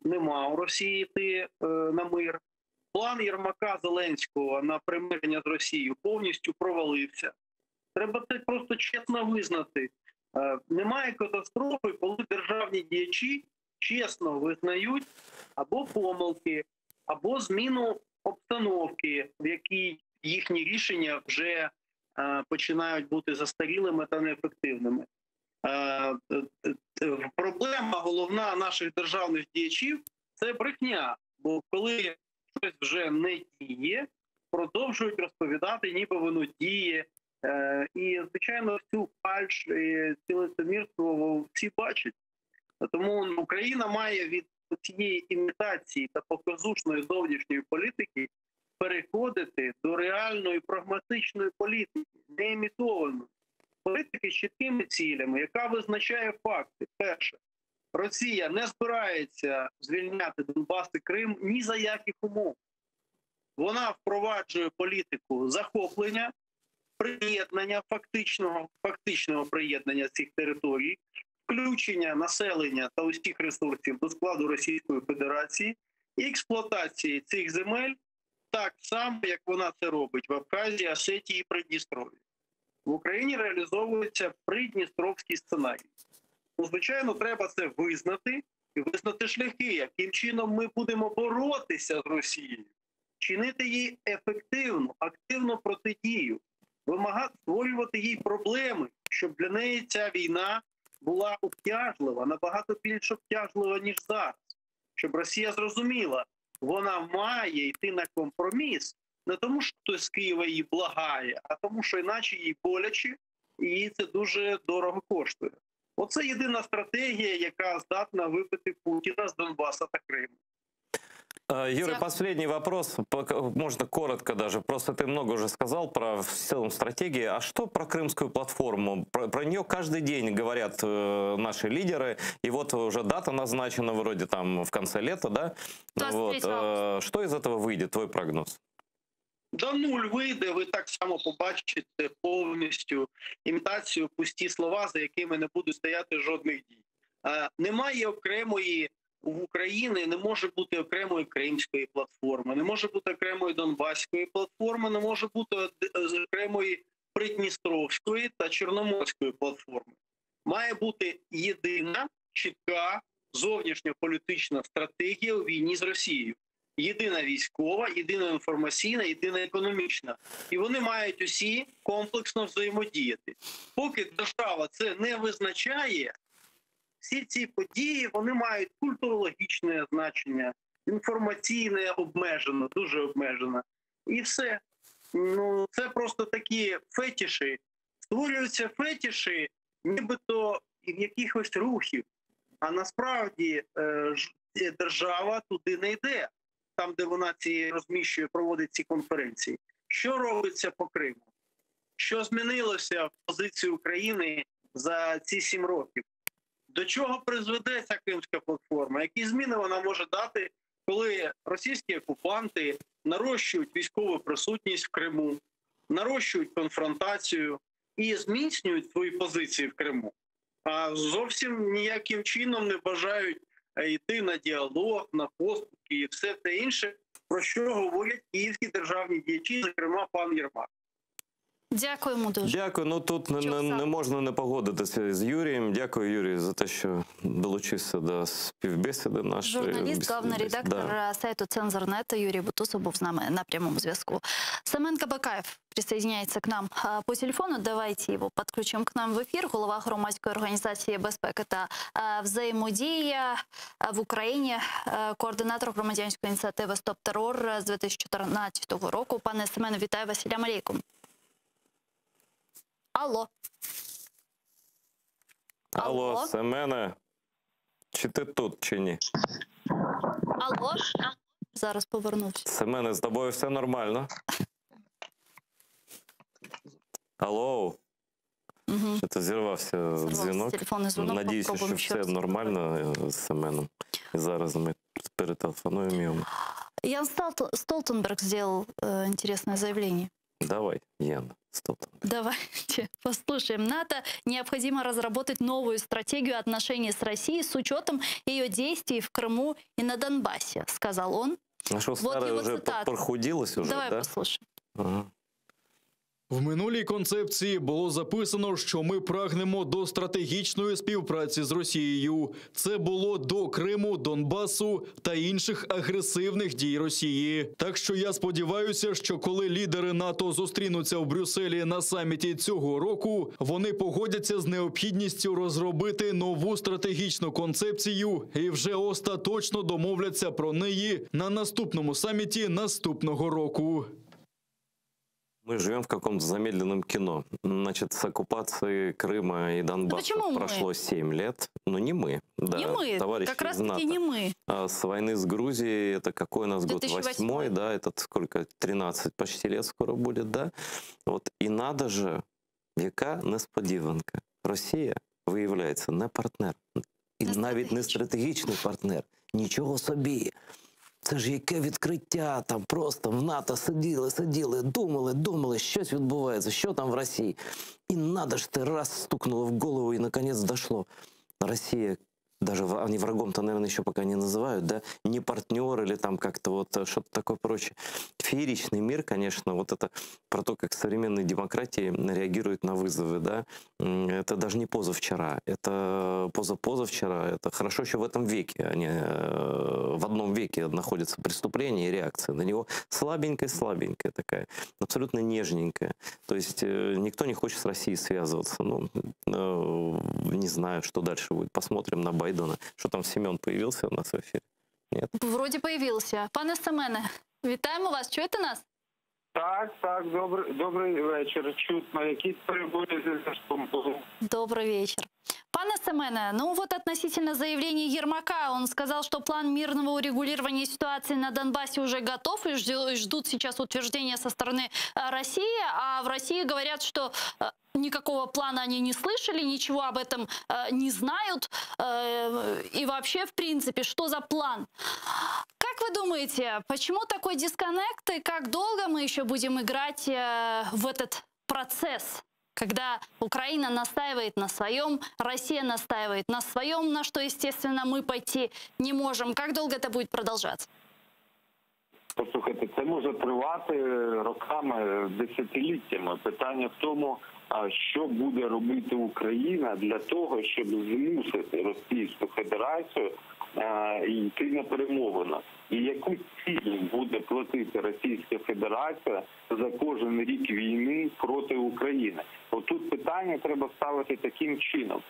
нема у Росії йти на мир. План Єрмака Зеленського на примирення з Росією повністю провалився. Треба це просто чесно визнати. Немає катастрофи, коли державні діячі чесно визнають або помилки, або зміну обстановки, в якій їхні рішення вже починають бути застарілими та неефективними. Проблема головна наших державних діячів – це брехня. Бо коли щось вже не діє, продовжують розповідати, ніби воно діє. І, звичайно, цю фальш і ці лицемірство всі бачать. Тому Україна має від цієї імітації та показушної зовнішньої політики переходити до реальної прагматичної політики, не імітованої. Політики з чіткими цілями, яка визначає факти. Перше, Росія не збирається звільняти Донбас і Крим ні за яких умов. Вона впроваджує політику захоплення, приєднання, фактичного приєднання цих територій, включення населення та усіх ресурсів до складу Російської Федерації і експлуатації цих земель так само, як вона це робить в Абхазії, Осетії і Придністров'ї. В Україні реалізовується придністровський сценарій. Звичайно, треба це визнати і визнати шляхи, яким чином ми будемо боротися з Росією, чинити їй ефективну, активну протидію, вимагати створювати їй проблеми, щоб для неї ця війна була обтяжлива, набагато більш обтяжлива, ніж зараз. Щоб Росія зрозуміла, вона має йти на компроміс, не тому, що хтось з Києва її благає, а тому, що іначе їй боляче, і їй це дуже дорого коштує. Оце єдина стратегія, яка здатна вибити Путіна з Донбаса та Криму. Юрий, последний вопрос, можно коротко даже, просто ты много уже сказал про в целом стратегии, а что про Крымскую платформу? Про нее каждый день говорят наши лидеры, и вот уже дата назначена вроде там в конце лета, да? Вот. Что из этого выйдет, твой прогноз? Да нуль вийде, ви так само побачите повністю імітацію, пусті слова, за якими не буде стояти жодних дій. Немає окремої в Україні, не може бути окремої Кримської платформи, не може бути окремої Донбаської платформи, не може бути окремої Придністровської та Чорноморської платформи. Має бути єдина, чітка зовнішньополітична стратегія у війні з Росією. Єдина військова, єдина інформаційна, єдина економічна. І вони мають усі комплексно взаємодіяти. Поки держава це не визначає, всі ці події, вони мають культурологічне значення, інформаційне обмежено, дуже обмежено. І все. Ну, це просто такі фетіші. Створюються фетіші нібито в якихось рухів. А насправді держава туди не йде. Там, де вона розміщує, проводить ці конференції. Що робиться по Криму? Що змінилося в позиції України за ці 7 років? До чого призведе ця Кримська платформа? Які зміни вона може дати, коли російські окупанти нарощують військову присутність в Криму, нарощують конфронтацію і зміцнюють свої позиції в Криму? А зовсім ніяким чином не бажають йти на діалог, на поступки і все те інше, про що говорять київські державні діячі, зокрема пан Єрмак. Дякуємо дуже. Дякую. Ну тут не можна не погодитися з Юрієм. Дякую, Юрій, за те, що долучився до співбесіди нашої. Журналіст, главний редактор сайту «Цензор.нет» Юрій Бутусов був з нами на прямому зв'язку. Семен Кабакаєв присоединяется к нам по телефону. Давайте его подключим к нам в эфир. Голова громадської організації «Безпека та взаємодія» в Україні, координатор громадянської ініціативи «Стоп терор» з 2014 року. Пане Семене, вітаю вас. Салям алейкум. Алло. Алло, Семене, чи ти тут, чи ні? Алло. Зараз повернувся. Семене, з тобою все нормально? Алло. Що ти зірвався дзвінок? Телефонний дзвінок. Надіюся, що все нормально з Семеном. І зараз ми перетелефонуємо йому. Ян Столтенберг сделал интересное заявление. Давай, Ян Столтенберг. Давайте послушаем. НАТО необходимо разработать новую стратегию отношений с Россией с учетом ее действий в Крыму и на Донбассе, сказал он. А что, старое уже прохудилось уже, Давай да? послушаем. Ага. В минулій концепції було записано, що ми прагнемо до стратегічної співпраці з Росією. Це було до Криму, Донбасу та інших агресивних дій Росії. Так що я сподіваюся, що коли лідери НАТО зустрінуться в Брюсселі на саміті цього року, вони погодяться з необхідністю розробити нову стратегічну концепцію і вже остаточно домовляться про неї на наступному саміті наступного року. Мы живем в каком-то замедленном кино. Значит, с оккупацией Крыма и Донбасса прошло 7 лет. Но не мы. Да, не мы, как раз таки не мы. А с войны с Грузией, это какой у нас 2008. год? 8-й, да, это сколько? 13 почти лет скоро будет, да? Вот. И надо же, яка несподіванка. Росія виявляється не партнер. І навіть не стратегічний партнер. Нічого собі. Це ж яке відкриття, там просто в НАТО сиділи, думали, щось відбувається, що там в Росії. І надо ж ти раз стукнуло в голову, і наконец дошло. Россия, даже они врагом-то, наверное, еще пока не называют, да, не партнер или там как-то вот что-то такое прочее. Фееричный мир, конечно, вот это про то, как современные демократии реагируют на вызовы, да, это даже не позавчера, это позавчера, это хорошо еще в этом веке, они в одном веке находятся преступления и реакция на него слабенькая такая, абсолютно нежненькая. То есть никто не хочет с Россией связываться, ну, не знаю, что дальше будет, посмотрим на Байдена. Что там, Семен появился у нас в эфире? Нет? Вроді появився. Пане Семене, вітаємо вас. Чуєте нас? Так, добрий вечір. Чутно. Якісь перебої зі зв'язком. Добрий вечір. Пане Семене, ну вот относительно заявления Ермака, он сказал, что план мирного урегулирования ситуации на Донбассе уже готов и ждут сейчас утверждения со стороны России, а в России говорят, что никакого плана они не слышали, ничего об этом не знают. И вообще, в принципе, что за план? Как вы думаете, почему такой дисконнект и как долго мы еще будем играть в этот процесс, когда Украина настаивает на своем, Россия настаивает на своем, на что, естественно, мы пойти не можем? Как долго это будет продолжаться? Послухайте, це може тривати роками, десятиліттями. Питання в тому, що буде робити Україна для того, щоб змусити Російську Федерацію йти на перемовини. І яку ціль буде платити Російська Федерація за кожен рік війни проти України? Отут питання треба ставити таким чином.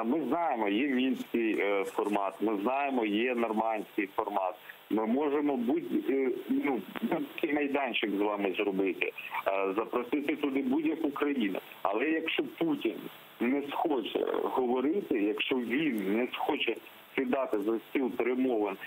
Ми знаємо, є мінський формат, ми знаємо, є нормандський формат. Ми можемо будь-який майданчик з вами зробити, запросити туди будь-яку країну. Але якщо Путін не схоче говорити, якщо він не схоче сідати за стіл перемовин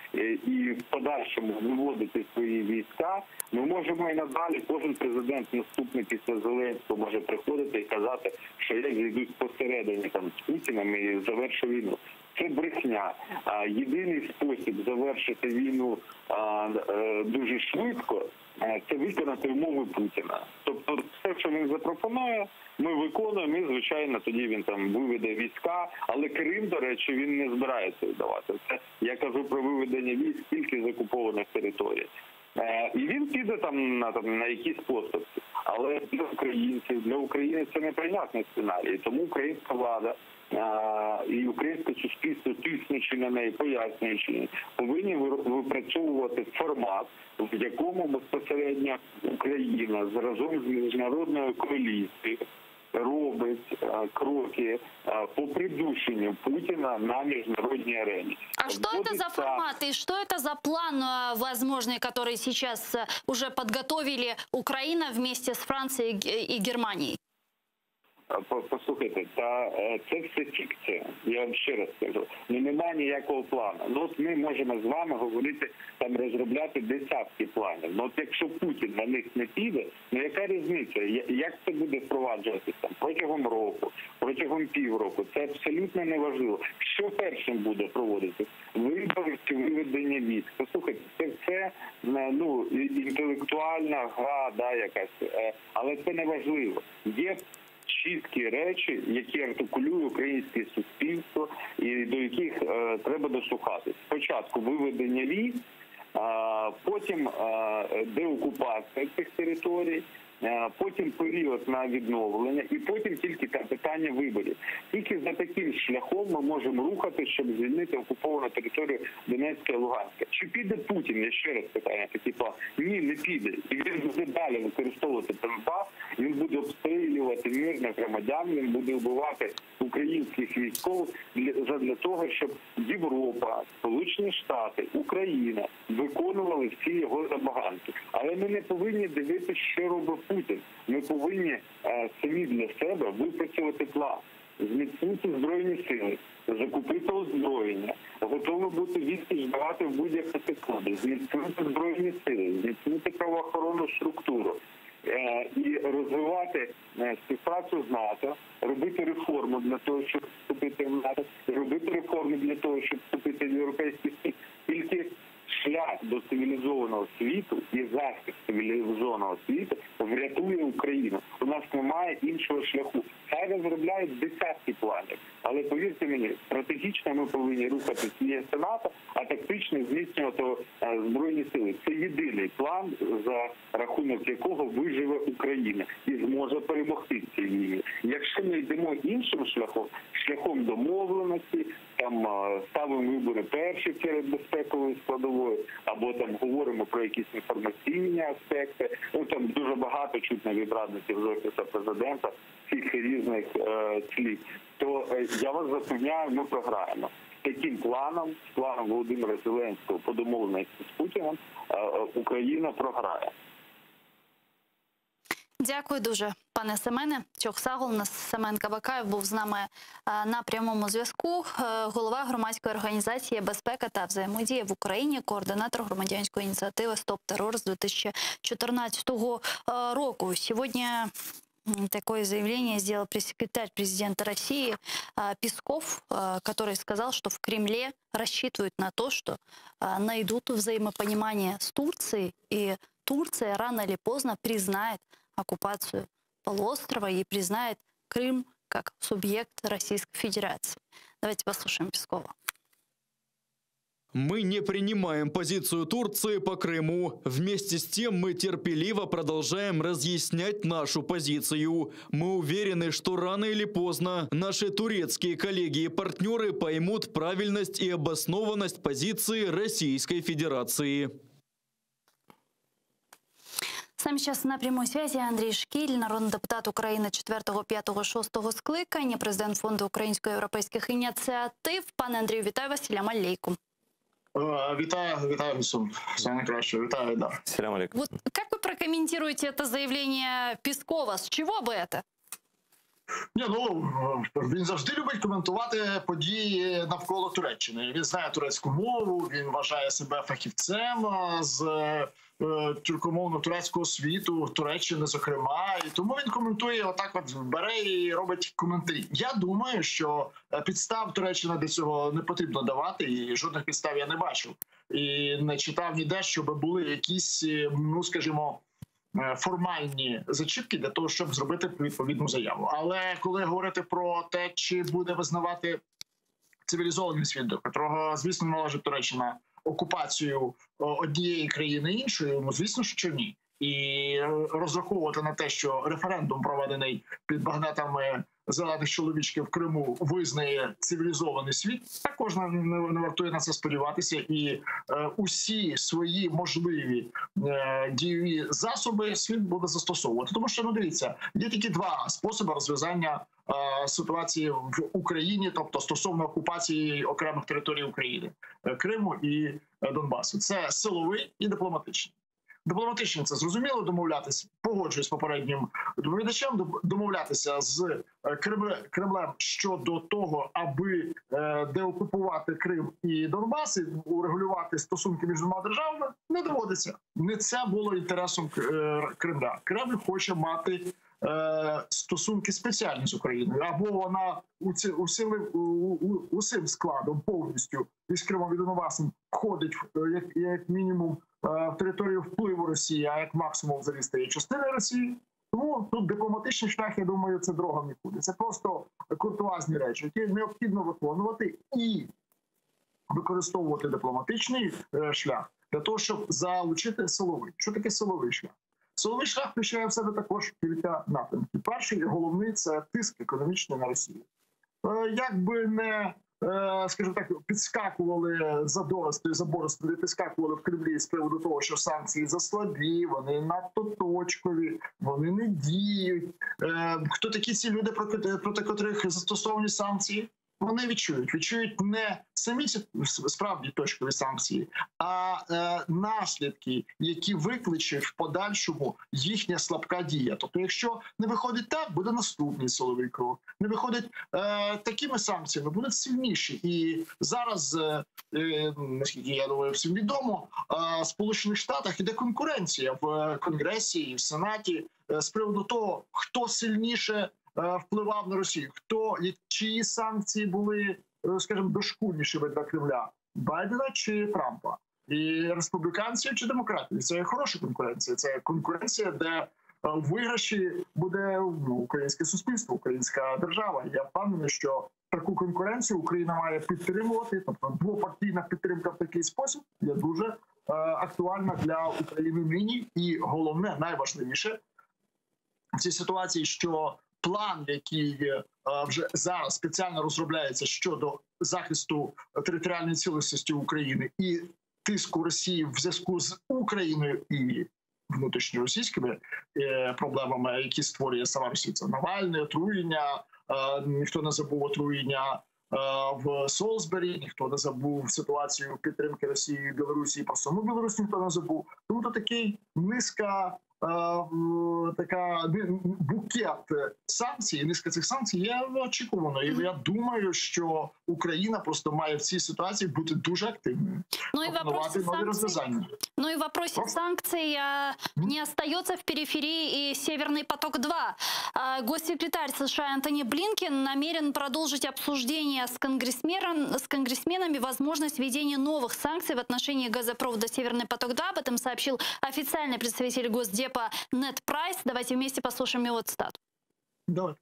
і в подальшому виводити свої війська, ми можемо і надалі, кожен президент наступний після Зеленського може приходити і казати, що я зійдуть посередині там з Путіним і завершу війну. Це брехня. Єдиний спосіб завершити війну дуже швидко – це виконати умови Путіна. Тобто все, що він запропонує, ми виконуємо, і, звичайно, тоді він там виведе війська, але Крим, до речі, він не збирається віддавати. Це я кажу про виведення військ тільки з окупованих територій. І він піде на якісь поступки. Але для українців, для України це неприйнятний сценарій. Тому українська влада і українське суспільство, тиснучи на неї, пояснюючи, повинні випрацьовувати формат, в якому безпосередньо Україна разом з міжнародною коаліцією робить кроки по придушенню Путина на международной арене. А что это за формат и что это за план возможный, который сейчас уже подготовили Украина вместе с Францией и Германией? Послухайте, це все фікція, я вам ще раз скажу. Немає ніякого плану. От ми можемо з вами говорити, розробляти десятки планів. От якщо Путін на них не піде, яка різниця? Як це буде впроваджуватися протягом року, протягом півроку? Це абсолютно неважливо. Що першим буде проводитися? Вибори чи виведення військ? Послухайте, це все інтелектуальна гра, якась, але це неважливо. Є чіткі речі, які артикулює українське суспільство і до яких треба дослухатись. Спочатку виведення військ, потім деокупація цих територій, потім період на відновлення і потім тільки питання виборів. Тільки за таким шляхом ми можемо рухати, щоб звільнити окуповану територію Донецька і Луганська. Чи піде Путін? Я ще раз питаю такий план. Ні, не піде. І він буде далі використовувати Донбас, він буде обстрілювати мирних громадян, він буде вбивати українських військових для того, щоб Європа, Сполучені Штати, Україна виконували всі його забаганки. Але ми не повинні дивитися, що робить Путін. Ми повинні самі для себе випрацювати план, зміцнити Збройні сили, закупити озброєння, готові бути відсіч давати в будь-яку секунду, зміцнити Збройні сили, зміцнити правоохоронну структуру і розвивати співпрацю з НАТО, робити реформу для того, щоб вступити в НАТО, робити реформи для того, щоб вступити в Європейський Союз. Тільки шлях до цивілізованого світу і захист цивілізованого світу врятує Україну. У нас немає іншого шляху. Хай розробляють десятки планів. Але повірте мені, стратегічно ми повинні рухатися не з НАТО, а тактично зміцнювати Збройні сили. Це єдиний план, за рахунок якого виживе Україна і зможе перемогти в цій війні. Якщо ми йдемо іншим шляхом, шляхом домовленості, ставимо вибори перші серед безпекової складової, або говоримо про якісь інформаційні аспекти, там дуже багато чутно від радників з Офісу Президента цих різних слів, то я вас запевняю, ми програємо. Таким планом, планом Володимира Зеленського по домовленості з Путіним, Україна програє. Дякую дуже, пане Семене. Чохсагул, у нас Семен Кабакаєв був з нами на прямому зв'язку. Голова громадської організації «Безпека та взаємодія в Україні», координатор громадянської ініціативи «Стоп террор» з 2014 року. Сегодня такое заявление сделал пресс-секретарь президента России Песков, который сказал, что в Кремле рассчитывают на то, что найдут взаимопонимание с Турцией, и Турция рано или поздно признает оккупацию полуострова и признает Крым как субъект Российской Федерации. Давайте послушаем Пескова. Мы не принимаем позицию Турции по Крыму. Вместе с тем мы терпеливо продолжаем разъяснять нашу позицию. Мы уверены, что рано или поздно наши турецкие коллеги и партнеры поймут правильность и обоснованность позиции Российской Федерации. С нами сейчас на прямой связи Андрій Шкіль, народний депутат України 4, 5, 6 скликання, президент Фонду українсько-європейських ініціатив. Пане Андрію, вітаю вас, салям алейкум. Вітаю, Місун. Все найкраще. Вітаю, да. Салям алейкум. Вот как вы прокомментируете это заявление Пескова? С чего бы это? Він завжди любить коментувати події навколо Туреччини. Він знає турецьку мову, він вважає себе фахівцем з тюркомовно-турецького світу, Туреччини, зокрема. І тому він коментує, отак от бере і робить коментарі. Я думаю, що підстав Туреччина для цього не потрібно давати, і жодних підстав я не бачив. І не читав ніде, щоб були якісь, скажімо, формальні зачіпки для того, щоб зробити відповідну заяву. Але коли говорити про те, чи буде визнавати цивілізований світ, до котрого, звісно, належить Туреччина, окупацію однієї країни іншою, звісно, що ні. І розраховувати на те, що референдум, проведений під багнетами зелених чоловічків в Криму, визнає цивілізований світ, також не вартує на це сподіватися. І усі свої можливі дієві засоби світ буде застосовувати. Тому що, дивіться, є тільки два способи розв'язання ситуації в Україні, тобто стосовно окупації окремих територій України, Криму і Донбасу. Це силовий і дипломатичний. Дипломатично це зрозуміло, домовлятися, погоджуюсь з попереднім доповідачем, домовлятися з Кремлем щодо того, аби деокупувати Крим і Донбас, і урегулювати стосунки між двома державами, не доводиться. Не це було інтересом Кремля. Кремль хоче мати стосунки спеціальні з Україною, або вона усім складом повністю із Кримом і Донбасом входить як мінімум в територію впливу Росії, а як максимум взагалі стає частиною Росії. Тому тут дипломатичний шлях, я думаю, це дорога в нікуди. Це просто куртуазні речі, які необхідно виконувати і використовувати дипломатичний шлях для того, щоб залучити силовий. Що таке силовий шлях? Силовий шлях включає в себе також кілька напрямків. Перший, головний – це тиск економічний на Росію. Якби не, скажімо так, підскакували забористи, підскакували в Кремлі з приводу того, що санкції заслаблі, вони надто точкові, вони не діють. Хто такі ці люди, проти котрих застосовані санкції? Вони відчують не самі ці справді точкові санкції, а наслідки, які викличе в подальшому їхня слабка дія. Тобто, якщо не виходить так, буде наступний силовий крок. Не виходить такими санкціями, будуть сильніші. І зараз, наскільки я думаю, всім відомо, в Сполучених Штатах іде конкуренція в Конгресі і в Сенаті з приводу того, хто сильніше впливав на Росію, чиї санкції були, скажімо, дошкульнішими для Кремля, Байдена чи Трампа, і республіканців чи демократів. Це хороша конкуренція. Це конкуренція, де в виграші буде українське суспільство, українська держава. Я впевнений, що таку конкуренцію Україна має підтримувати. Тобто двопартійна підтримка в такий спосіб є дуже актуальна для України нині. І головне, найважливіше в цій ситуації, що план, який вже зараз спеціально розробляється щодо захисту територіальної цілісності України і тиску Росії в зв'язку з Україною і внутрішньоросійськими проблемами, які створює сама Росія. Це Навальний, отруєння, ніхто не забув отруєння в Солсбері, ніхто не забув ситуацію підтримки Росії і Білорусі, про саму Білорусь ніхто не забув. Тому то такий низка така букет санкцій, низка цих санкцій є очікувано. І я думаю, що Україна просто має в цій ситуації бути дуже активною. Ну и в вопросе санкций не остается в периферии и Северный поток-2. Госсекретарь США Антони Блинкен намерен продолжить обсуждение с конгрессменами возможность введения новых санкций в отношении газопровода Северный поток-2. Об этом сообщил официальный представитель Госдепа Нед Прайс. Давайте вместе послушаем его цитату. Давай.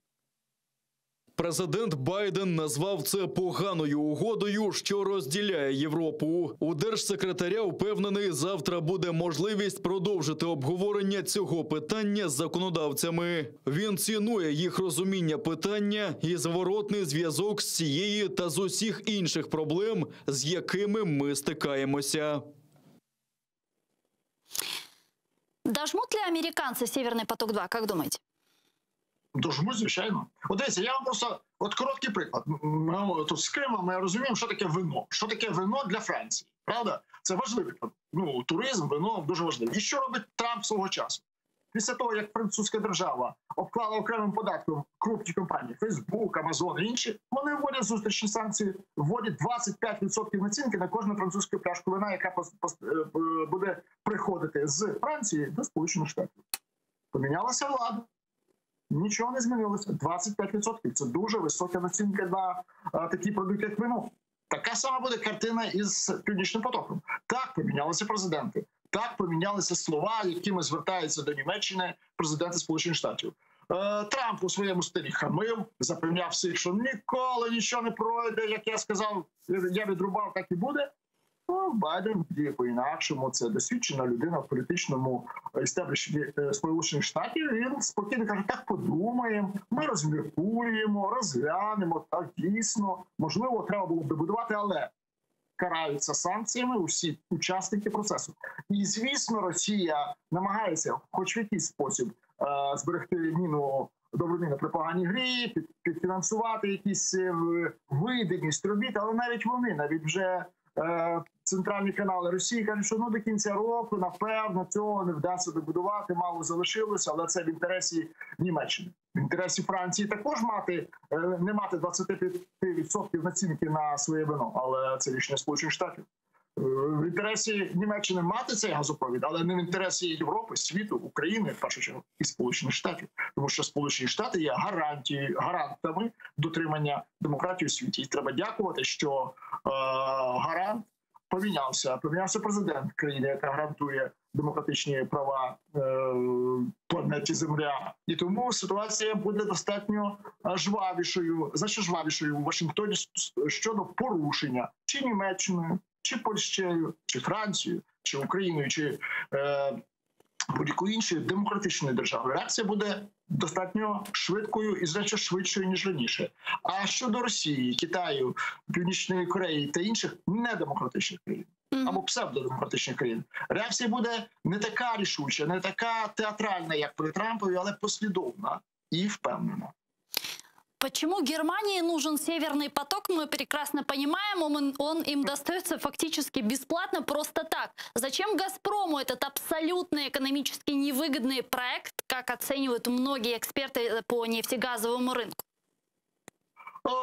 Президент Байден назвав це поганою угодою, що розділяє Європу. У держсекретаря впевнений, завтра буде можливість продовжити обговорення цього питання з законодавцями. Він цінує їх розуміння питання і зворотний зв'язок з цієї та з усіх інших проблем, з якими ми стикаємося. Дожмут ли американцы Северный поток-2, как думаете? Дожмуть, звичайно. От дивіться, я вам просто, короткий приклад. Тут з Кримом ми розуміємо, що таке вино. Що таке вино для Франції, правда? Це важливий, туризм, вино дуже важливий. І що робить Трамп свого часу? Після того, як французька держава обклала окремим податком крупні компанії, Facebook, Amazon і інші, вони вводять зустрічні санкції, вводять 25% націнки на кожну французьку пляшку вина, яка буде приходити з Франції до Сполучених Штатів. Помінялася влада. Нічого не змінилося. 25%. Це дуже висока націнка на такі продукти, як вино. Така сама буде картина із Північним потоком. Так помінялися президенти. Так помінялися слова, якими звертаються до Німеччини президенти Сполучених Штатів. Трамп у своєму стилі хамив, запевняв всіх, що ніколи нічого не пройде, як я сказав, я відрубав, так і буде. Байден діє по-інакшому, це досвідчена людина в політичному істеблішмі Сполучених Штатів. Він спокійно каже, так подумаємо, ми розміркуємо, розглянемо, так дійсно, можливо, треба було б добудувати, але караються санкціями усі учасники процесу. І, звісно, Росія намагається хоч в якийсь спосіб зберегти добру міну при поганій грі, підфінансувати якісь видимість робіт, але навіть вони, навіть вже центральні канали Росії кажуть, що до кінця року, напевно, цього не вдасться добудувати, мало залишилося, але це в інтересі Німеччини. В інтересі Франції також не мати 25% націнки на своє вино, але це рішення Сполучених Штатів. В інтересі Німеччини мати цей газопровід, але не в інтересі Європи, світу, України, в першу чергу, і Сполучених Штатів. Тому що Сполучені Штати є гарантами дотримання демократії у світі. І треба дякувати, що гарант помінявся президент країни, яка гарантує демократичні права планеті Земля. І тому ситуація буде достатньо жвавішою, значно жвавішою у Вашингтоні щодо порушення чи Німеччиною, чи Польщею, чи Францією, чи Україною, чи будь-якої іншої демократичної держави. Реакція буде достатньо швидкою і значно швидшою, ніж раніше. А щодо Росії, Китаю, Північної Кореї та інших недемократичних країн, або псевдодемократичних країн, реакція буде не така рішуча, не така театральна, як при Трампові, але послідовна і впевнена. Почему Германии нужен Северный поток, мы прекрасно понимаем, он им достается фактически бесплатно, просто так. Зачем «Газпрому» этот абсолютно экономически невыгодный проект, как оценивают многие эксперты по нефтегазовому рынку?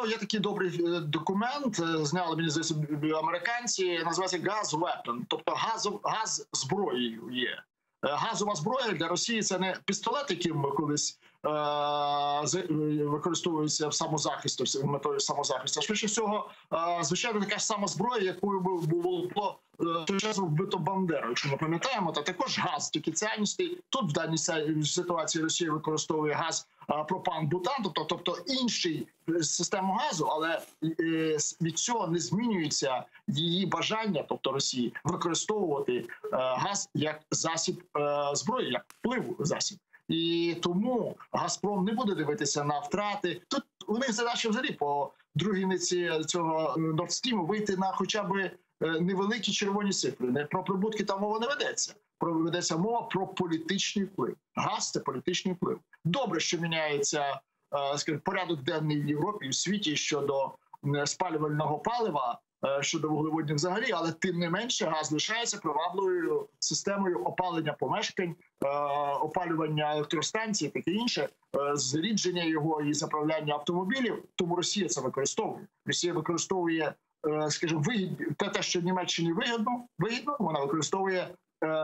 Є такий добрий документ, зняли, мені здається, американці, називається «Gas Weapon», тобто газ зброєю є. Газова зброя для Росії – це не пістолет, яким колись використовується в самозахисту, метою самозахисту. А швидше всього, звичайно, така ж сама зброя, якою було часом вбито Бандеру. Якщо ми пам'ятаємо, то також газ, тільки цяністий. Тут в даній ситуації Росія використовує газ пропан-бутан, тобто інший систему газу, але від цього не змінюється її бажання, тобто Росії, використовувати газ як засіб зброї, як впливу засіб. І тому «Газпром» не буде дивитися на втрати. Тут у них задача взагалі по другій ниці цього Nord Stream вийти на хоча б невеликі червоні цифри. Про прибутки там мова не ведеться. Ведеться мова про політичний вплив. Газ – це політичний вплив. Добре, що міняється порядок денний в Європі і в світі щодо спалювального палива, щодо вуглеводнів взагалі, але тим не менше газ лишається привабливою системою опалення помешкань, опалювання електростанцій, таке інше, зрідження його і заправляння автомобілів. Тому Росія це використовує. Росія використовує, скажімо, те, що Німеччині вигідно, вона використовує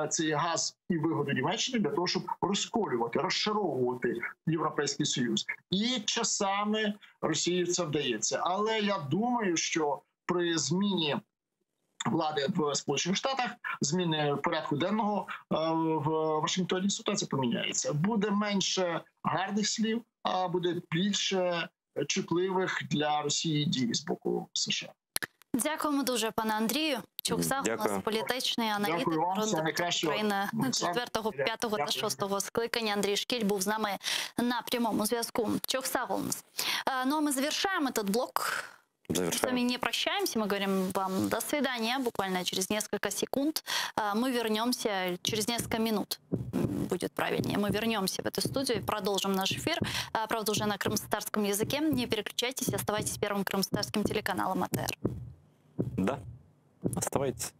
цей газ і вигоду Німеччини для того, щоб розколювати, розшаровувати Європейський Союз. І часами Росії це вдається. Але я думаю, що при зміні влади в Сполучених Штатах, зміни порядку денного в Вашингтоні, ситуація поміняється. Буде менше гарних слів, а буде більше чутливих для Росії дій з боку США. Дякуємо дуже, пане Андрію. Чуксаг, у нас політичний аналітик, України 4, 5 та 6 скликання. Андрій Шкіль був з нами на прямому зв'язку. Чуксаг у нас. Ну а мы завершаем этот блок. С вами не прощаемся, мы говорим вам до свидания, буквально через несколько секунд. Мы вернемся, через несколько минут будет правильнее. Мы вернемся в эту студию и продолжим наш эфир, правда, уже на крымстатарском языке. Не переключайтесь, оставайтесь первым крымстатарским телеканалом АТР. Да, оставайтесь.